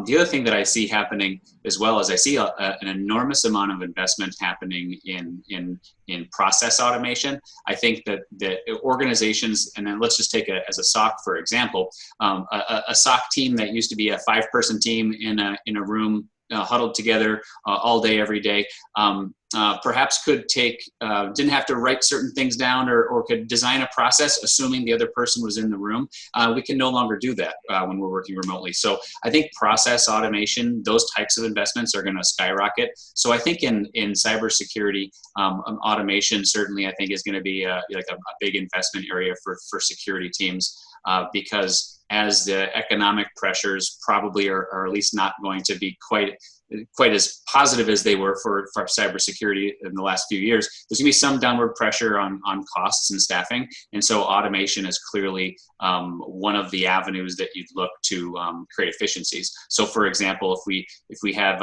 Speaker 4: The other thing that I see happening as well is I see an enormous amount of investment happening in process automation. I think that organizations, and then let's just take as a SOC for example, a SOC team that used to be a 5-person team in a room huddled together all day, every day, perhaps could didn't have to write certain things down or could design a process assuming the other person was in the room. We can no longer do that when we're working remotely. So I think process automation, those types of investments are going to skyrocket. So I think in cybersecurity, automation certainly I think is going to be a big investment area for security teams because as the economic pressures probably are at least not going to be quite as positive as they were for cybersecurity in the last few years, there's going to be some downward pressure on costs and staffing. And so automation is clearly one of the avenues that you'd look to create efficiencies. So for example, if we have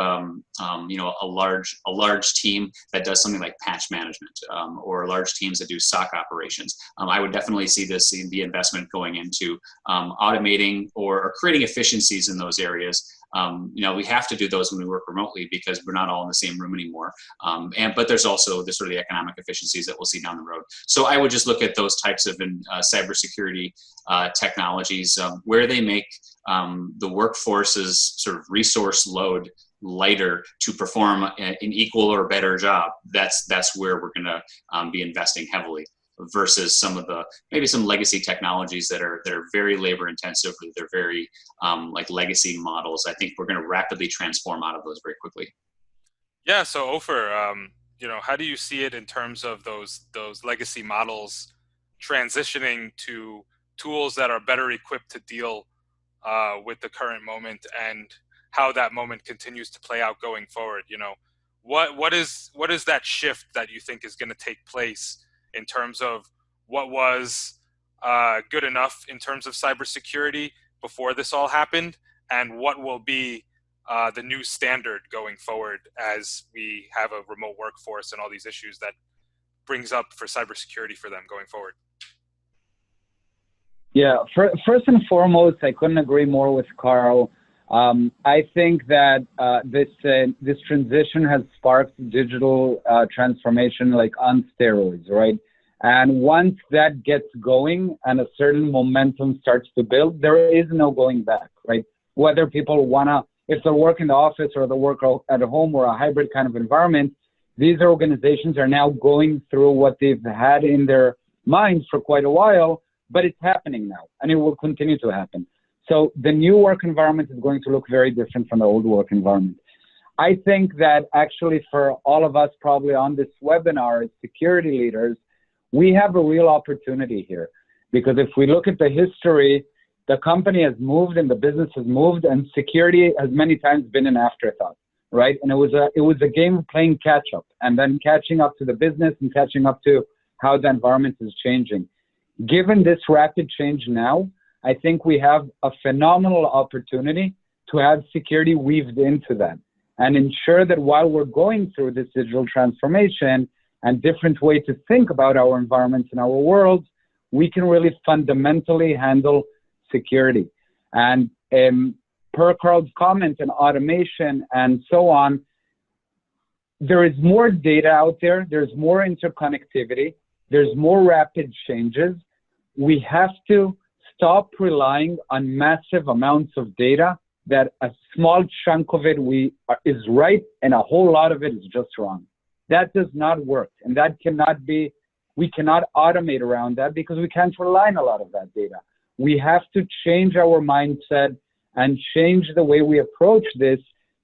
Speaker 4: you know, a large team that does something like patch management, or large teams that do SOC operations, I would definitely see the investment going into automating or creating efficiencies in those areas. You know, we have to do those when we work remotely because we're not all in the same room anymore. But there's also the sort of the economic efficiencies that we'll see down the road. So I would just look at those types of cybersecurity technologies where they make the workforce's sort of resource load lighter to perform an equal or better job. That's where we're going to be investing heavily, versus some of the maybe some legacy technologies that are very labor intensive. They're very like legacy models. I think we're going to rapidly transform out of those very quickly.
Speaker 1: Yeah. So OFER, you know, how do you see it in terms of those legacy models transitioning to tools that are better equipped to deal with the current moment, and how that moment continues to play out going forward? You know, what is that shift that you think is going to take place in terms of what was good enough in terms of cybersecurity before this all happened, and what will be the new standard going forward as we have a remote workforce and all these issues that brings up for cybersecurity for them going forward?
Speaker 3: Yeah, first and foremost, I couldn't agree more with KARL. I think that this transition has sparked digital transformation like on steroids, right? And once that gets going and a certain momentum starts to build, there is no going back, right? Whether people if they work in the office or they work at home or a hybrid kind of environment, these organizations are now going through what they've had in their minds for quite a while, but it's happening now, and it will continue to happen. So the new work environment is going to look very different from the old work environment. I think that actually for all of us probably on this webinar as security leaders, we have a real opportunity here, because if we look at the history, the company has moved and the business has moved, and security has many times been an afterthought, right? And it was a game of playing catch up, and then catching up to the business and catching up to how the environment is changing. Given this rapid change now, I think we have a phenomenal opportunity to have security weaved into that and ensure that while we're going through this digital transformation and different way to think about our environments and our world, we can really fundamentally handle security. And per KARL's comment on automation and so on, there is more data out there, there's more interconnectivity, there's more rapid changes. We have to stop relying on massive amounts of data that a small chunk of it is right and a whole lot of it is just wrong. That does not work, and that cannot be, we cannot automate around that because we can't rely on a lot of that data. We have to change our mindset and change the way we approach this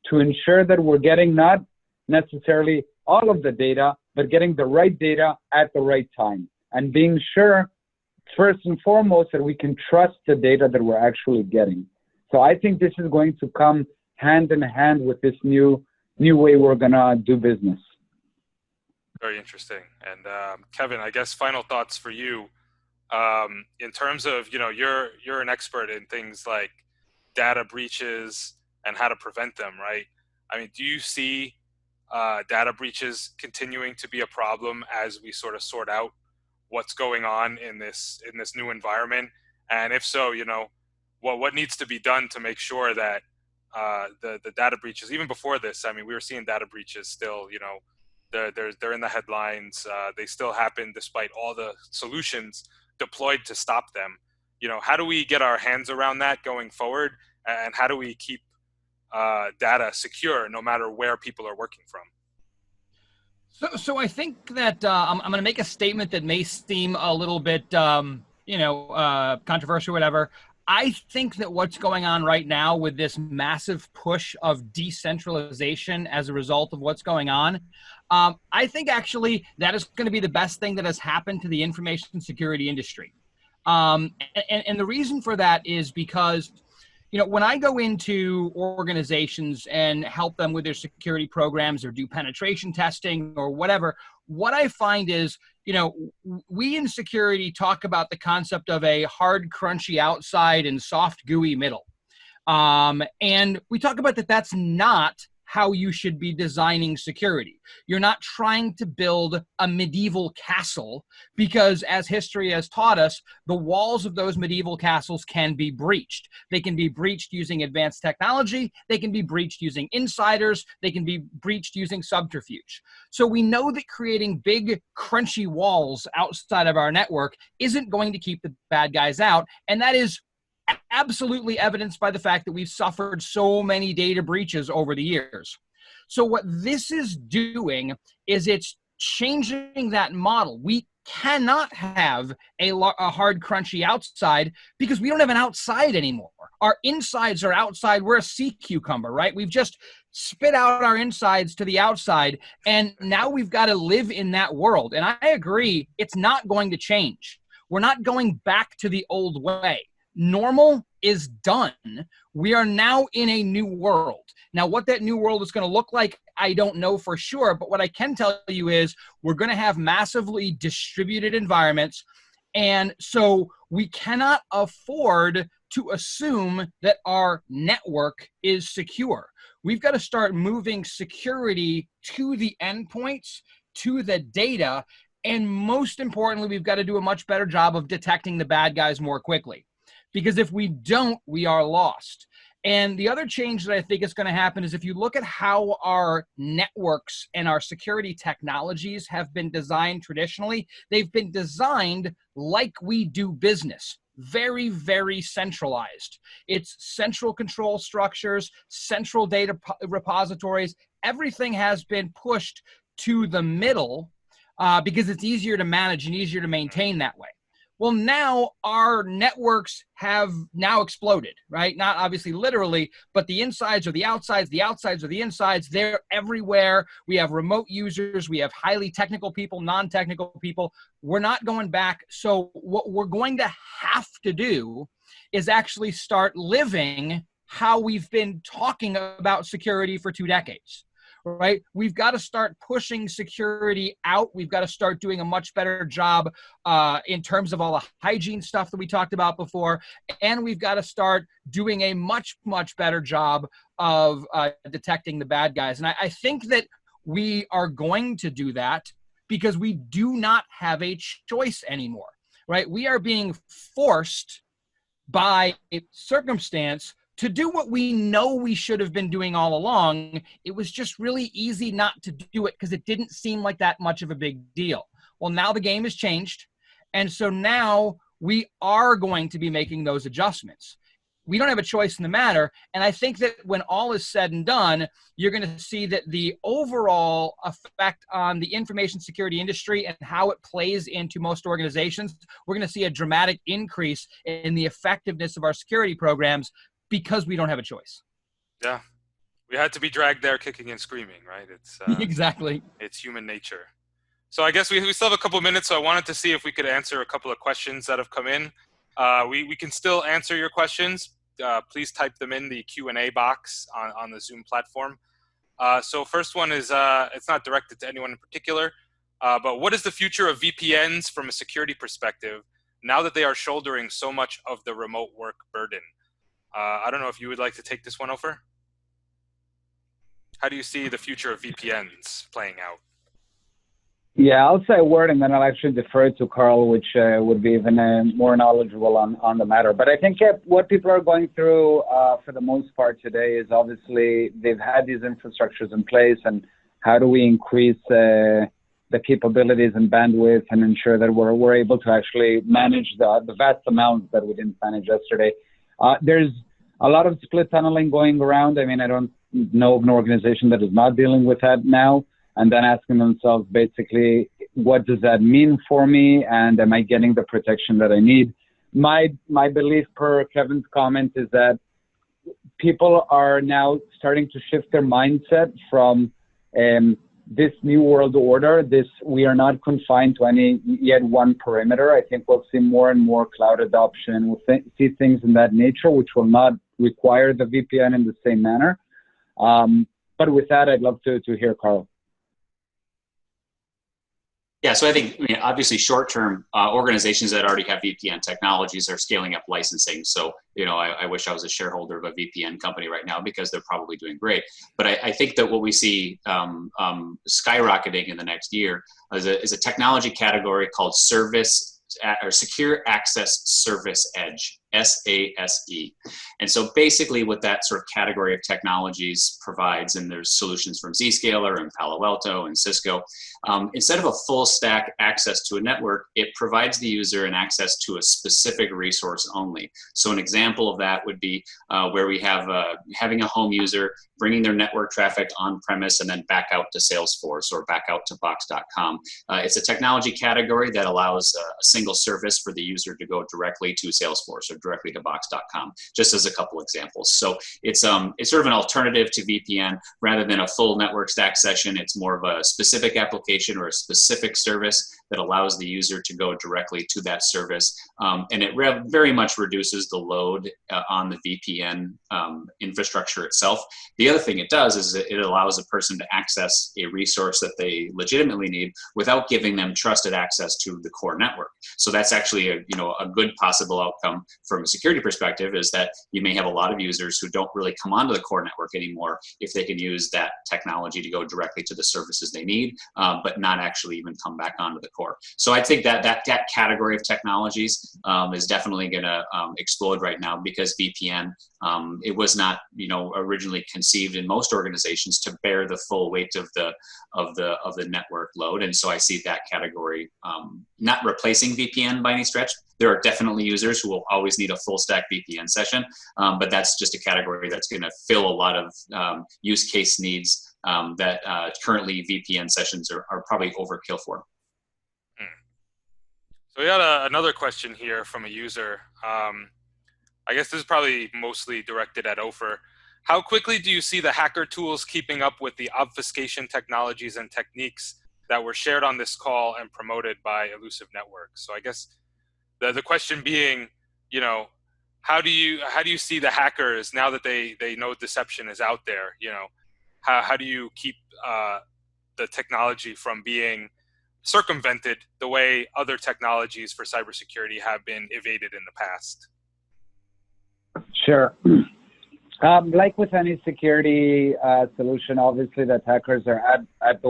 Speaker 3: to ensure that we're getting not necessarily all of the data, but getting the right data at the right time, and being sure, first and foremost, that we can trust the data that we're actually getting. So I think this is going to come hand in hand with this new way we're gonna do business.
Speaker 1: Very interesting. And Kevin, I guess final thoughts for you in terms of, you know, you're an expert in things like data breaches and how to prevent them, right? I mean, do you see data breaches continuing to be a problem as we sort of sort out what's going on in this new environment? And if so, you know, what needs to be done to make sure that the data breaches, even before this, I mean, we were seeing data breaches still, you know, they're in the headlines. They still happen despite all the solutions deployed to stop them. You know, how do we get our hands around that going forward? And how do we keep data secure no matter where people are working from?
Speaker 2: So I think that I'm going to make a statement that may seem a little bit, you know, controversial, whatever. I think that what's going on right now with this massive push of decentralization as a result of what's going on, I think actually that is going to be the best thing that has happened to the information security industry. And the reason for that is because, you know, when I go into organizations and help them with their security programs or do penetration testing or whatever, what I find is, you know, we in security talk about the concept of a hard, crunchy outside and soft, gooey middle. And we talk about that that's not how you should be designing security. You're not trying to build a medieval castle because, as history has taught us, the walls of those medieval castles can be breached. They can be breached using advanced technology. They can be breached using insiders. They can be breached using subterfuge. So we know that creating big, crunchy walls outside of our network isn't going to keep the bad guys out. And that is absolutely evidenced by the fact that we've suffered so many data breaches over the years. So what this is doing is it's changing that model. We cannot have a hard, crunchy outside because we don't have an outside anymore. Our insides are outside. We're a sea cucumber, right? We've just spit out our insides to the outside, and now we've got to live in that world. And I agree, it's not going to change. We're not going back to the old way. Normal is done. We are now in a new world. Now, what that new world is going to look like, I don't know for sure, but what I can tell you is we're going to have massively distributed environments. And so we cannot afford to assume that our network is secure. We've got to start moving security to the endpoints, to the data, and most importantly, we've got to do a much better job of detecting the bad guys more quickly. Because if we don't, we are lost. And the other change that I think is going to happen is if you look at how our networks and our security technologies have been designed traditionally, they've been designed like we do business. Very, very centralized. It's central control structures, central data repositories. Everything has been pushed to the middle because it's easier to manage and easier to maintain that way. Well, now our networks have now exploded, right? Not obviously literally, but the insides are the outsides are the insides. They're everywhere. We have remote users. We have highly technical people, non-technical people. We're not going back. So what we're going to have to do is actually start living how we've been talking about security for 2 decades. Right? We've got to start pushing security out. We've got to start doing a much better job in terms of all the hygiene stuff that we talked about before. And we've got to start doing a much, much better job of detecting the bad guys. And I think that we are going to do that because we do not have a choice anymore, right? We are being forced by circumstance to do what we know we should have been doing all along. It was just really easy not to do it because it didn't seem like that much of a big deal. Well, now the game has changed. And so now we are going to be making those adjustments. We don't have a choice in the matter. And I think that when all is said and done, you're going to see that the overall effect on the information security industry and how it plays into most organizations, we're going to see a dramatic increase in the effectiveness of our security programs because we don't have a choice.
Speaker 1: Yeah. We had to be dragged there kicking and screaming, right? It's
Speaker 2: exactly.
Speaker 1: It's human nature. So I guess we still have a couple of minutes, so I wanted to see if we could answer a couple of questions that have come in. We can still answer your questions. Please type them in the Q&A box on the Zoom platform. So first one is, it's not directed to anyone in particular, but what is the future of VPNs from a security perspective now that they are shouldering so much of the remote work burden? I don't know if you would like to take this one over. How do you see the future of VPNs playing out?
Speaker 3: Yeah, I'll say a word and then I'll actually defer to KARL, which would be even more knowledgeable on the matter. But I think what people are going through for the most part today is obviously they've had these infrastructures in place, and how do we increase the capabilities and bandwidth and ensure that we're able to actually manage the vast amounts that we didn't manage yesterday. There's a lot of split tunneling going around. I mean, I don't know of an organization that is not dealing with that now, and then asking themselves basically, what does that mean for me, and am I getting the protection that I need? My belief, per Kevin's comment, is that people are now starting to shift their mindset from this new world order, we are not confined to any yet one perimeter. I think we'll see more and more cloud adoption. We'll see things in that nature, which will not require the VPN in the same manner. But with that, I'd love to hear KARL.
Speaker 4: Yeah, so I think, obviously short-term organizations that already have VPN technologies are scaling up licensing. So, I wish I was a shareholder of a VPN company right now because they're probably doing great. But I think that what we see skyrocketing in the next year is a technology category called Secure Access Service Edge, SASE. And so basically what that sort of category of technologies provides, and there's solutions from Zscaler and Palo Alto and Cisco, instead of a full stack access to a network, it provides the user an access to a specific resource only. So an example of that would be where we have having a home user bringing their network traffic on premise and then back out to Salesforce or back out to Box.com. It's a technology category that allows a single service for the user to go directly to Salesforce or directly to Box.com, just as a couple examples. So it's sort of an alternative to VPN. Rather than a full network stack session, it's more of a specific application or a specific service that allows the user to go directly to that service. And it very much reduces the load on the VPN infrastructure itself. The other thing it does is it allows a person to access a resource that they legitimately need without giving them trusted access to the core network. So that's actually a good possible outcome from a security perspective, is that you may have a lot of users who don't really come onto the core network anymore if they can use that technology to go directly to the services they need, but not actually even come back onto the core. So I think that category of technologies is definitely going to explode right now, because VPN, it was not originally conceived in most organizations to bear the full weight of the network load. And so I see that category not replacing VPN by any stretch. There are definitely users who will always need a full stack VPN session, but that's just a category that's going to fill a lot of use case needs that currently VPN sessions are probably overkill for.
Speaker 1: So we got another question here from a user. I guess this is probably mostly directed at OFER. How quickly do you see the hacker tools keeping up with the obfuscation technologies and techniques that were shared on this call and promoted by Illusive Networks? So I guess the question being, how do you see the hackers, now that they know deception is out there? How do you keep the technology from being circumvented the way other technologies for cybersecurity have been evaded in the past?
Speaker 3: Sure. Like with any security solution, obviously that hackers are at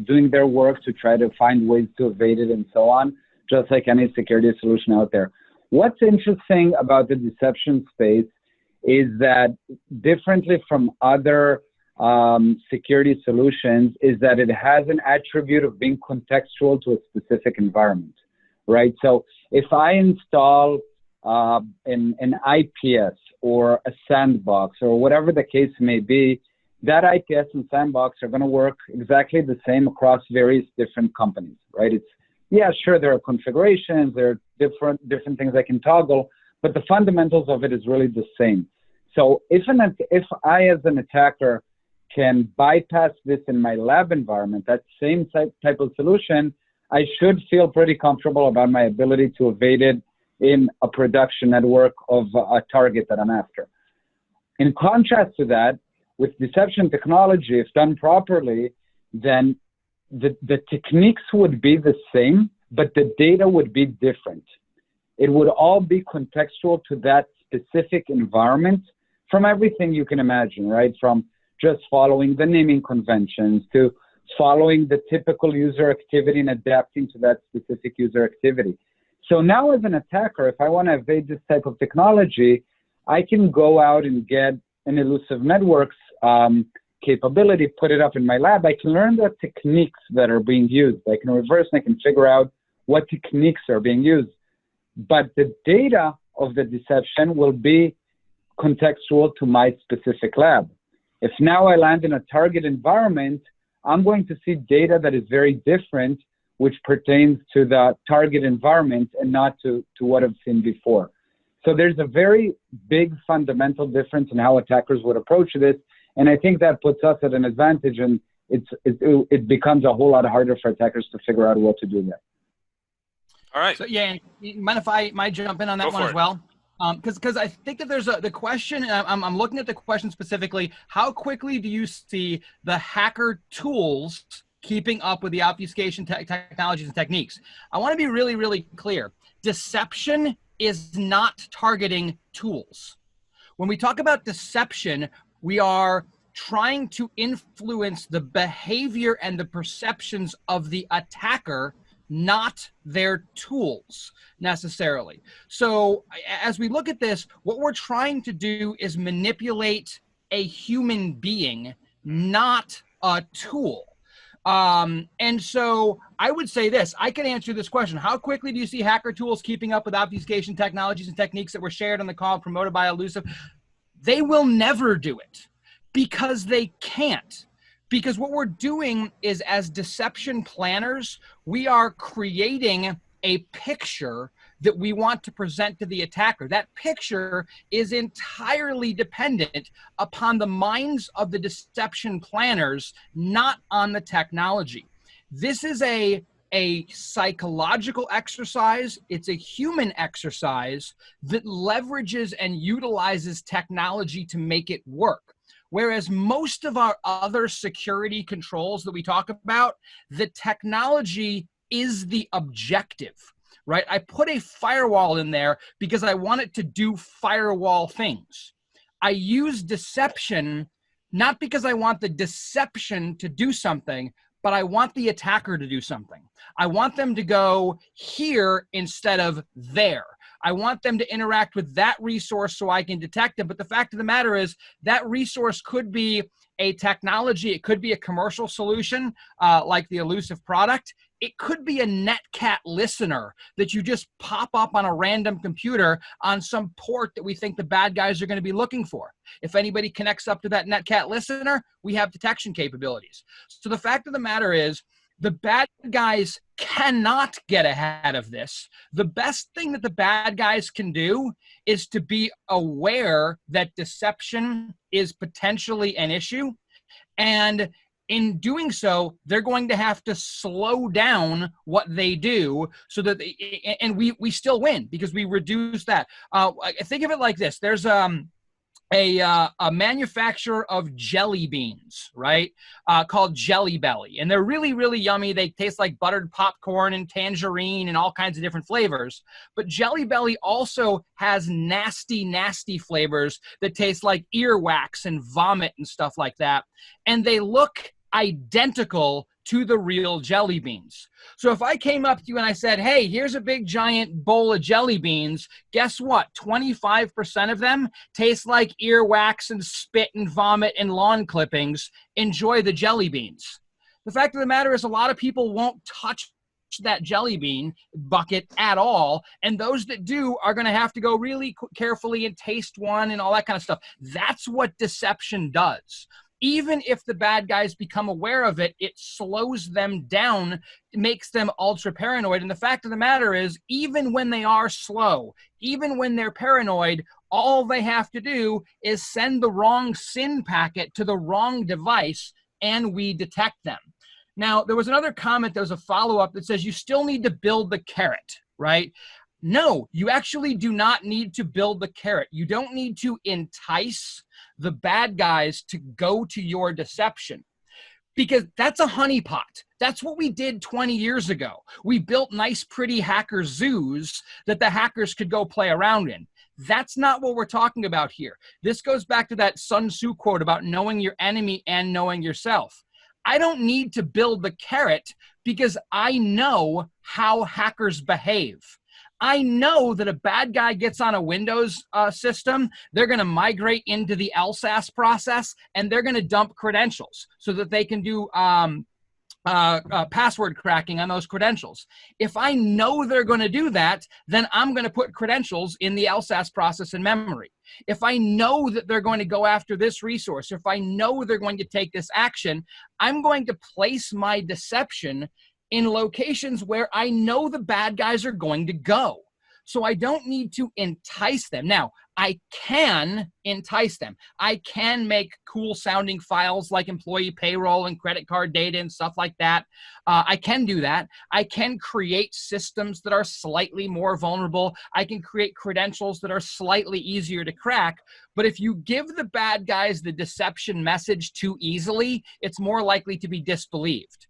Speaker 3: doing their work to try to find ways to evade it and so on, just like any security solution out there. What's interesting about the deception space is that, differently from other security solutions, is that it has an attribute of being contextual to a specific environment, right? So if I install an IPS or a sandbox or whatever the case may be, that IPS and sandbox are going to work exactly the same across various different companies, right? Sure, there are configurations, there are different things I can toggle, but the fundamentals of it is really the same. So if I, as an attacker, can bypass this in my lab environment, that same type of solution, I should feel pretty comfortable about my ability to evade it in a production network of a target that I'm after. In contrast to that, with deception technology, if done properly, then the techniques would be the same, but the data would be different. It would all be contextual to that specific environment, from everything you can imagine, right? From just following the naming conventions to following the typical user activity and adapting to that specific user activity. So now, as an attacker, if I want to evade this type of technology, I can go out and get an Illusive Networks capability, put it up in my lab. I can learn the techniques that are being used. I can reverse and I can figure out what techniques are being used. But the data of the deception will be contextual to my specific lab. If now I land in a target environment, I'm going to see data that is very different, which pertains to the target environment and not to what I've seen before. So there's a very big fundamental difference in how attackers would approach this. And I think that puts us at an advantage in it becomes a whole lot harder for attackers to figure out what to do there.
Speaker 1: All right.
Speaker 2: So yeah, mind if I might jump in on that one as well? Because I think that there's the question, and I'm looking at the question specifically, how quickly do you see the hacker tools keeping up with the obfuscation technologies and techniques? I want to be really, really clear. Deception is not targeting tools. When we talk about deception, we are trying to influence the behavior and the perceptions of the attacker, not their tools necessarily. So as we look at this, what we're trying to do is manipulate a human being, not a tool. And so I would say this, I can answer this question. How quickly do you see hacker tools keeping up with obfuscation technologies and techniques that were shared on the call, promoted by Illusive? They will never do it because they can't. Because what we're doing is, as deception planners, we are creating a picture that we want to present to the attacker. That picture is entirely dependent upon the minds of the deception planners, not on the technology. This is a psychological exercise. It's a human exercise that leverages and utilizes technology to make it work. Whereas most of our other security controls that we talk about, the technology is the objective, right? I put a firewall in there because I want it to do firewall things. I use deception not because I want the deception to do something, but I want the attacker to do something. I want them to go here instead of there. I want them to interact with that resource so I can detect them. But the fact of the matter is that resource could be a technology. It could be a commercial solution like the Illusive product. It could be a Netcat listener that you just pop up on a random computer on some port that we think the bad guys are going to be looking for. If anybody connects up to that Netcat listener, we have detection capabilities. So the fact of the matter is, the bad guys cannot get ahead of this. The best thing that the bad guys can do is to be aware that deception is potentially an issue. And in doing so, they're going to have to slow down what they do so that and we still win because we reduce that. Think of it like this. There's a manufacturer of jelly beans, right, called Jelly Belly. And they're really, really yummy. They taste like buttered popcorn and tangerine and all kinds of different flavors. But Jelly Belly also has nasty, nasty flavors that taste like earwax and vomit and stuff like that. And they look identical to the real jelly beans. So if I came up to you and I said, hey, here's a big giant bowl of jelly beans, guess what? 25% of them taste like earwax and spit and vomit and lawn clippings. Enjoy the jelly beans. The fact of the matter is a lot of people won't touch that jelly bean bucket at all. And those that do are going to have to go really carefully and taste one and all that kind of stuff. That's what deception does. Even if the bad guys become aware of it, it slows them down, makes them ultra paranoid. And the fact of the matter is, even when they are slow, even when they're paranoid, all they have to do is send the wrong SYN packet to the wrong device and we detect them. Now, there was another comment, there was a follow-up that says you still need to build the carrot, right? No, you actually do not need to build the carrot. You don't need to entice the bad guys to go to your deception because that's a honeypot. That's what we did 20 years ago. We built nice, pretty hacker zoos that the hackers could go play around in. That's not what we're talking about here. This goes back to that Sun Tzu quote about knowing your enemy and knowing yourself. I don't need to build the carrot because I know how hackers behave. I know that a bad guy gets on a Windows system, they're going to migrate into the LSAS process, and they're going to dump credentials so that they can do password cracking on those credentials. If I know they're going to do that, then I'm going to put credentials in the LSAS process in memory. If I know that they're going to go after this resource, if I know they're going to take this action, I'm going to place my deception in locations where I know the bad guys are going to go. So I don't need to entice them. Now, I can entice them. I can make cool sounding files like employee payroll and credit card data and stuff like that. I can do that. I can create systems that are slightly more vulnerable. I can create credentials that are slightly easier to crack. But if you give the bad guys the deception message too easily, it's more likely to be disbelieved.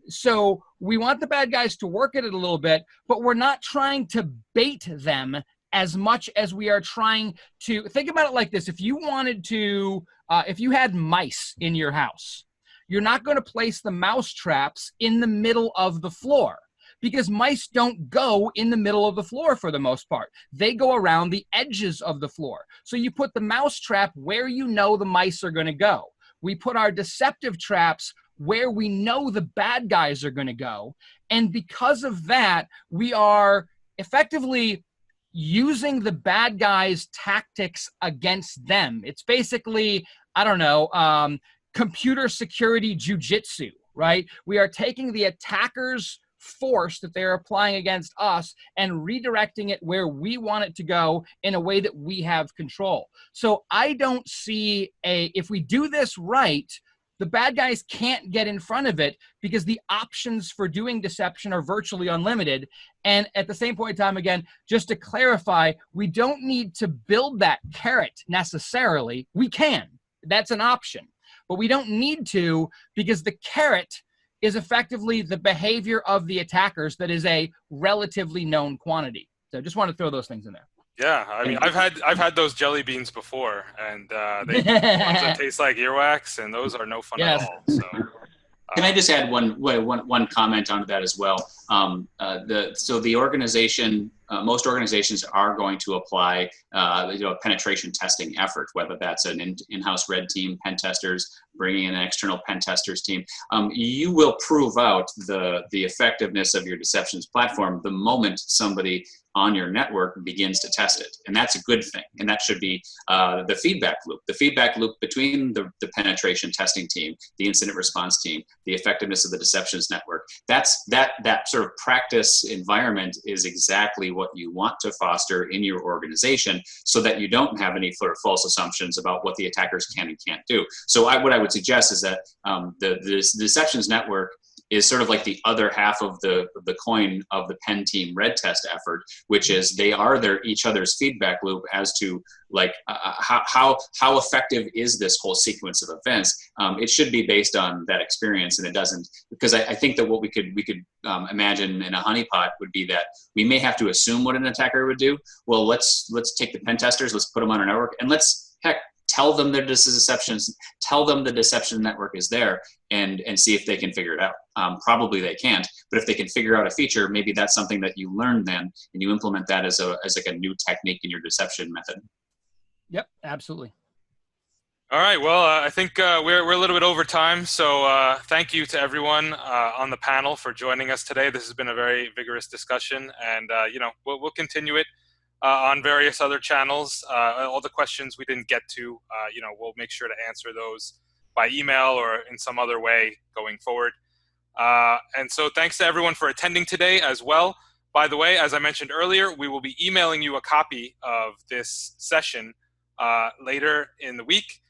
Speaker 2: So we want the bad guys to work at it a little bit, but we're not trying to bait them as much as we are trying to think about it like this. If you wanted to, if you had mice in your house, you're not going to place the mouse traps in the middle of the floor because mice don't go in the middle of the floor for the most part. They go around the edges of the floor. So you put the mouse trap where you know the mice are going to go. We put our deceptive traps where we know the bad guys are going to go. And because of that, we are effectively using the bad guys' tactics against them. It's basically, I don't know, computer security jujitsu, right? We are taking the attacker's force that they're applying against us and redirecting it where we want it to go in a way that we have control. So I don't see if we do this right, the bad guys can't get in front of it because the options for doing deception are virtually unlimited. And at the same point in time, again, just to clarify, we don't need to build that carrot necessarily. We can. That's an option. But we don't need to because the carrot is effectively the behavior of the attackers that is a relatively known quantity. So just want to throw those things in there.
Speaker 1: Yeah, I mean, I've had those jelly beans before, and they ones that taste like earwax, and those are no fun at all. So,
Speaker 4: can I just add one comment onto that as well? So the organization, most organizations are going to apply, a penetration testing effort, whether that's an in-house red team, pen testers, bringing in an external pen testers team. You will prove out the effectiveness of your deceptions platform the moment somebody on your network begins to test it. And that's a good thing. And that should be the feedback loop between the penetration testing team, the incident response team, the effectiveness of the deceptions network. That sort of practice environment is exactly what you want to foster in your organization so that you don't have any sort of false assumptions about what the attackers can and can't do. So what I would suggest is that the deceptions network is sort of like the other half of the coin of the pen team red test effort, which is they are each other's feedback loop as to like how effective is this whole sequence of events. It should be based on that experience, and it doesn't, because I think that what we could imagine in a honeypot would be that we may have to assume what an attacker would do. Well, let's take the pen testers, let's put them on our network, and let's tell them the deception network is there and see if they can figure it out. Probably they can't, but if they can figure out a feature, maybe that's something that you learn then and you implement that as like a new technique in your deception method.
Speaker 2: Yep, absolutely.
Speaker 1: All right, well, I think we're a little bit over time, so thank you to everyone on the panel for joining us today. This has been a very vigorous discussion, and we'll continue it on various other channels. All the questions we didn't get to, we'll make sure to answer those by email or in some other way going forward. And so thanks to everyone for attending today as well. By the way, as I mentioned earlier, we will be emailing you a copy of this session later in the week.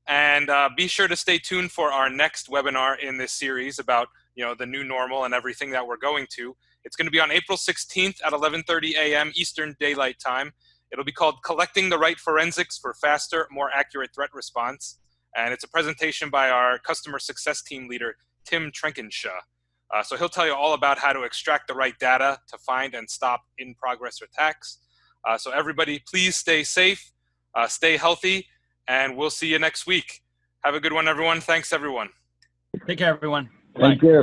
Speaker 1: And be sure to stay tuned for our next webinar in this series about the new normal and everything that we're going to. It's going to be on April 16th at 11:30 a.m. Eastern Daylight Time. It'll be called Collecting the Right Forensics for Faster, More Accurate Threat Response. And it's a presentation by our customer success team leader, Tim Trenkenshaw. So he'll tell you all about how to extract the right data to find and stop in-progress attacks. So everybody, please stay safe, stay healthy, and we'll see you next week. Have a good one, everyone. Thanks, everyone.
Speaker 2: Take care, everyone.
Speaker 3: Thank you.